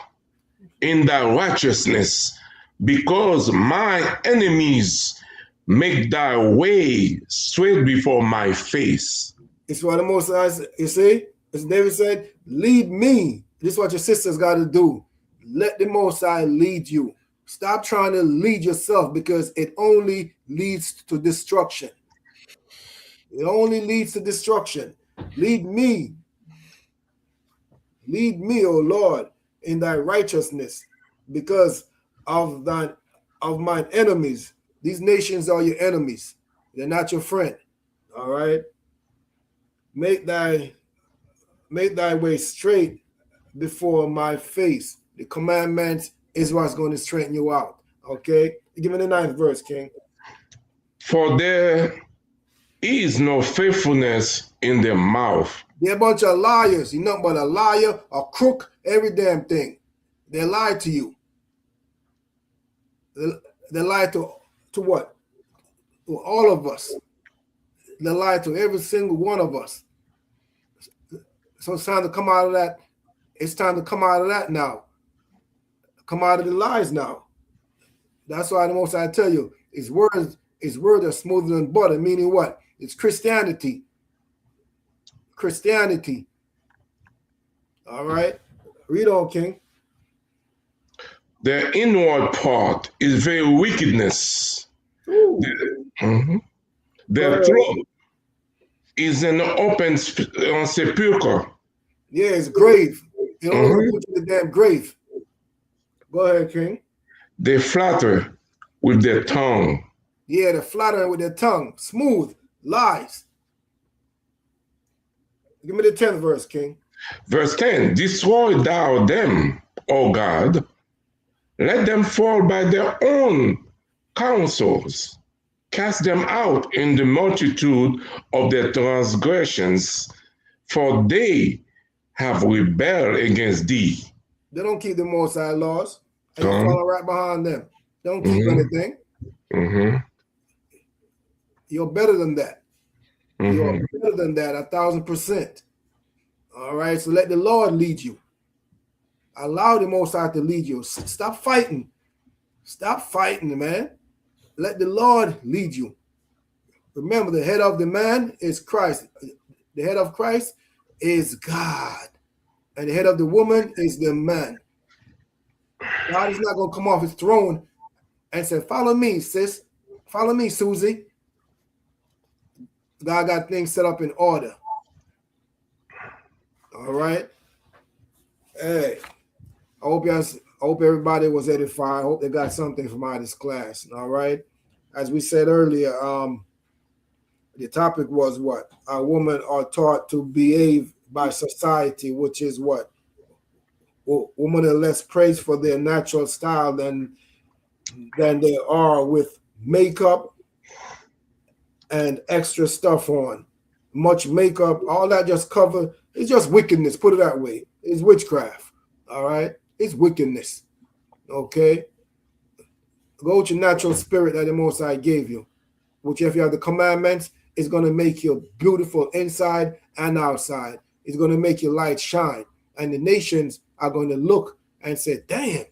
in thy righteousness, because my enemies make thy way straight before my face. It's what the Most High, you see, as David said, lead me. This is what your sisters got to do. Let the Most High lead you. Stop trying to lead yourself, because it only leads to destruction. It only leads to destruction. Lead me. Lead me, O Lord, in thy righteousness, because of mine enemies. These nations are your enemies. They're not your friend. All right. Make thy way straight before my face. The commandments is what's going to straighten you out. Okay. Give me the 9th verse, King. For there is no faithfulness in their mouth. They're a bunch of liars. You're nothing but a liar, a crook, every damn thing. They lie to you. They lie to what? To all of us. They lie to every single one of us. So it's time to come out of that. It's time to come out of that now. Come out of the lies now. That's why the Most I tell you, his words are smoother than butter, meaning what? It's Christianity. Christianity. All right. Read on, King. Their inward part is very wickedness. Their throat is an open sepulchre. Yeah, it's grave. You don't want to put you in the damn grave. Go ahead, King. They flatter with their tongue. Yeah, they're flattering with their tongue. Smooth. Lies. Give me the 10th verse, King. Verse 10. Destroy thou them, O God. Let them fall by their own counsels. Cast them out in the multitude of their transgressions, for they have rebelled against thee. They don't keep the Most High laws, and you follow right behind them. They don't keep anything. You're better than that. You're better than that, 1,000%. All right, so let the Lord lead you. Allow the Most High to lead you. Stop fighting. Stop fighting, man. Let the Lord lead you. Remember, the head of the man is Christ. The head of Christ is God. And the head of the woman is the man. God is not going to come off his throne and say, follow me, sis. Follow me, Susie. God got things set up in order. All right. Hey, I hope everybody was edified. I hope they got something from out of this class. All right. As we said earlier, the topic was what? Our women are taught to behave by society, which is what? Women are less praised for their natural style than they are with makeup and extra stuff on. Much makeup, all that just cover. It's just wickedness, put it that way. It's witchcraft, all right? It's wickedness, okay? Go with your natural spirit that the Most High gave you, which if you have the commandments, it's going to make you beautiful inside and outside. It's going to make your light shine. And the nations are going to look and say, damn,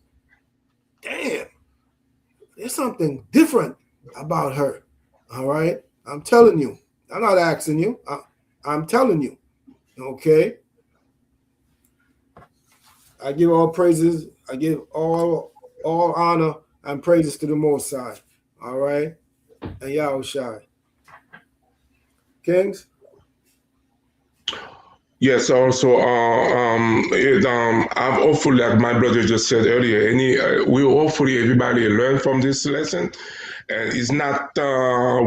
there's something different about her, all right? I'm telling you. I'm not asking you. I'm telling you, okay? I give all praises. I give all honor and praises to the Most High. All right? And Yahushai. Kings? Yes, also, I've hopefully, like my brother just said earlier, we hopefully everybody learn from this lesson. And it's not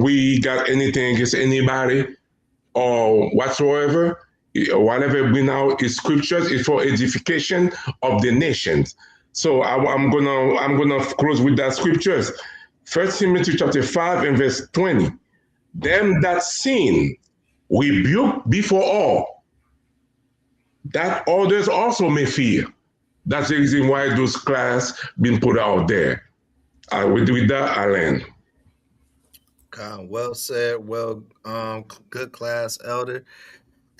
we got anything against anybody or whatsoever. Whatever we now is scriptures is for edification of the nations. So I'm gonna close with that scriptures. 1 Timothy chapter 5 and verse 20. Them that sin rebuke before all, that others also may fear. That's the reason why those class been put out there. With that, I land. Well said. Well, good class, elder,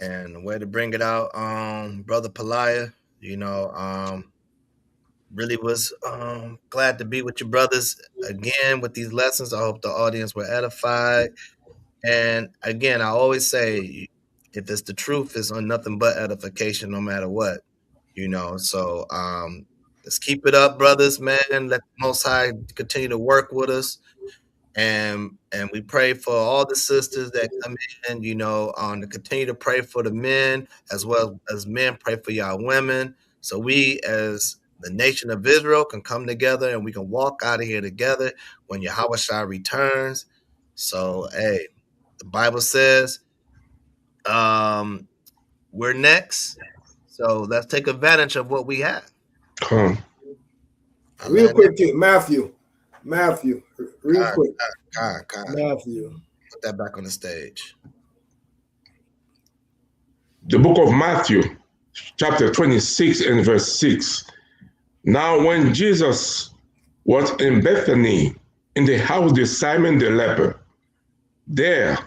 and the way to bring it out, brother Palaya. Really was glad to be with you brothers again with these lessons. I hope the audience were edified. And again, I always say, if it's the truth, it's on nothing but edification, no matter what. So let's keep it up, brothers, man. Let the Most High continue to work with us. And we pray for all the sisters that come in, to continue to pray for the men as well as men pray for y'all women. So we as the nation of Israel can come together and we can walk out of here together when Yahweh Shai returns. So, hey, the Bible says we're next. So let's take advantage of what we have. Real quick, Matthew, real quick. Matthew. Put that back on the stage. The book of Matthew, chapter 26 and verse 6. Now when Jesus was in Bethany, in the house of Simon the leper, there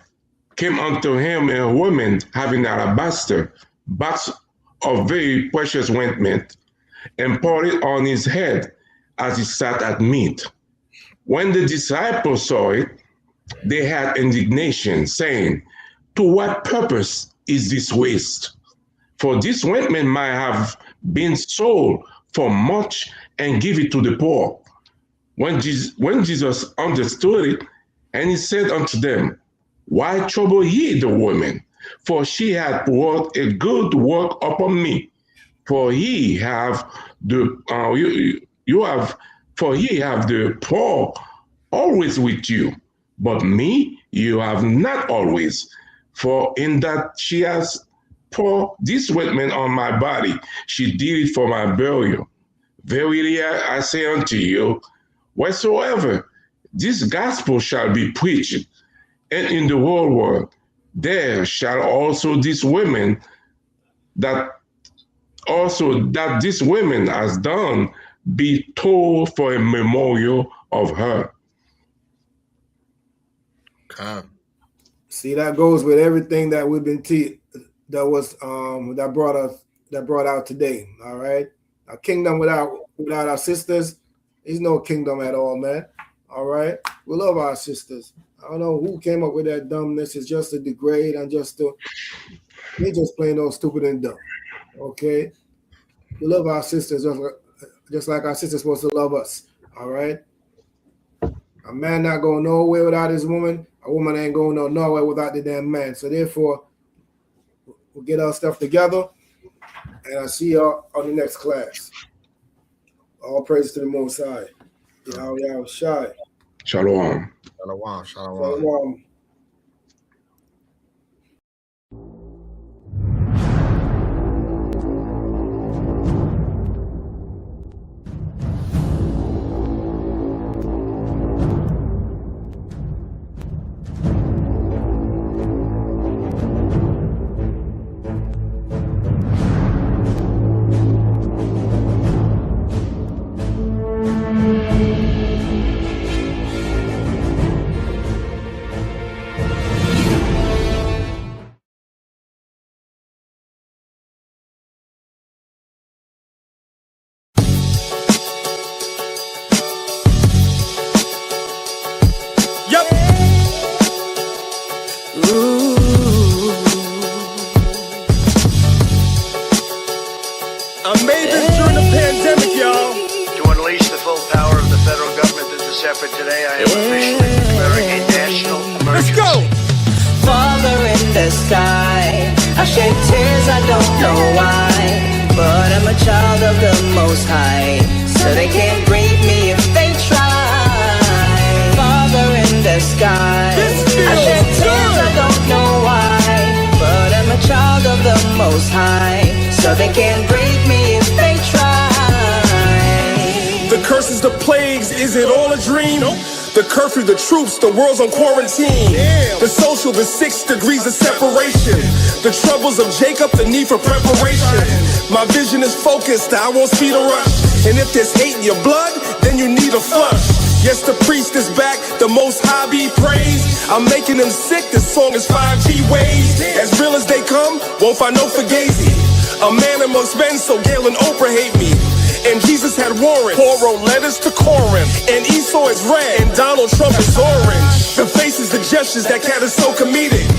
came unto him a woman having an alabaster box of very precious ointment, and poured it on his head as he sat at meat. When the disciples saw it, they had indignation, saying, to what purpose is this waste? For this ointment might have been sold for much and give it to the poor. When Jesus understood it, and he said unto them, why trouble ye the woman? For she hath wrought a good work upon me. For ye have the poor always with you, but me you have not always. For in that she has poured this ointment on my body, she did it for my burial. Verily I say unto you, wheresoever this gospel shall be preached, and in the whole world, there shall also this woman that this woman has done be told for a memorial of her. See, that goes with everything that we've been that brought out today. All right, a kingdom without our sisters is no kingdom at all, man. All right, we love our sisters. I don't know who came up with that dumbness. It's just to degrade and they just plain old stupid and dumb. Okay, we love our sisters just like our sisters supposed to love us. All right, a man not going nowhere without his woman. A woman ain't going nowhere without the damn man. So therefore, we'll get our stuff together, and I'll see y'all on the next class. All praise to the Most High. Yahweh Shai. Shalom. Shalom. Shalom. Today I am officially declaring a national emergency. Let's go! Father in the sky, I shed tears, I don't know why, but I'm a child of the Most High, so they can't break me if they try. Father in the sky, I shed tears, I don't know why, but I'm a child of the Most High, so they can't break me if they try. The curses, the plagues, is it all a dream? Nope. The curfew, the troops, the world's on quarantine. Damn. The social, the 6 degrees of separation. The troubles of Jacob, the need for preparation. My vision is focused, I won't speed or rush. And if there's hate in your blood, then you need a flush. Yes, the priest is back, the most high be praised. I'm making them sick, this song is 5G waves. As real as they come, won't find no fugazi. A man amongst men, so Gail and Oprah hate me. And Jesus had warrants, Paul wrote letters to Corinth. And Esau is red, and Donald Trump is orange. The faces, the gestures, that cat is so comedic.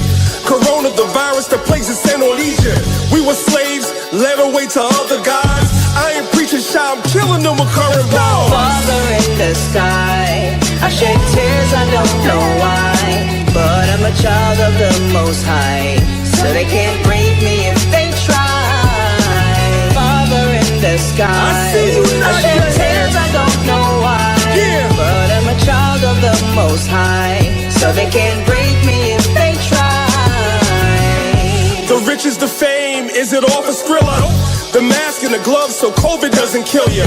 Corona, the virus, the plagues is sent on Egypt. We were slaves, led away to other gods. I ain't preaching shy, I'm killing them with current laws. Father in the sky, I shed tears, I don't know why, but I'm a child of the Most High, so they can't break me if they try. Father in the sky, I shed tears, I don't know why, but I'm a child of the Most High, so they can't break me if they try. The riches, the fame, is it all for Skrilla? The mask and the gloves so COVID doesn't kill you.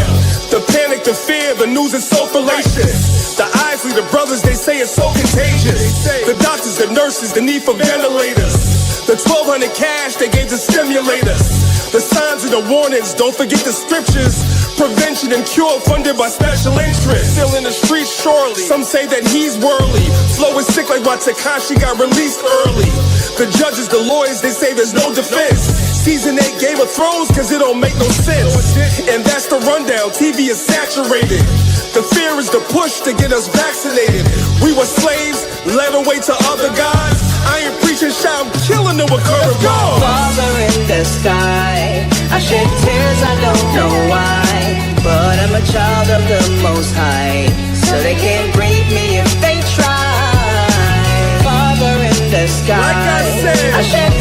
The panic, the fear, the news is so fallacious. The Isley, the brothers, they say it's so contagious. The doctors, the nurses, the need for ventilators. The 1,200 cash they gave to stimulators. The signs and the warnings, don't forget the scriptures. Prevention and cure funded by special interests. Still in the streets, surely. Some say that he's worldly. Flow is sick like why Tekashi got released early. The judges, the lawyers, they say there's no defense. Season 8 Game of Thrones, cause it don't make no sense. And that's the rundown, TV is saturated. The fear is the push to get us vaccinated. We were slaves, led away to other gods. I ain't preaching shy, I'm killing them with current laws. Father in the sky, I shed tears, I don't know why, but I'm a child of the Most High, so they can't break me if they try. Father in the sky, like I said, I shed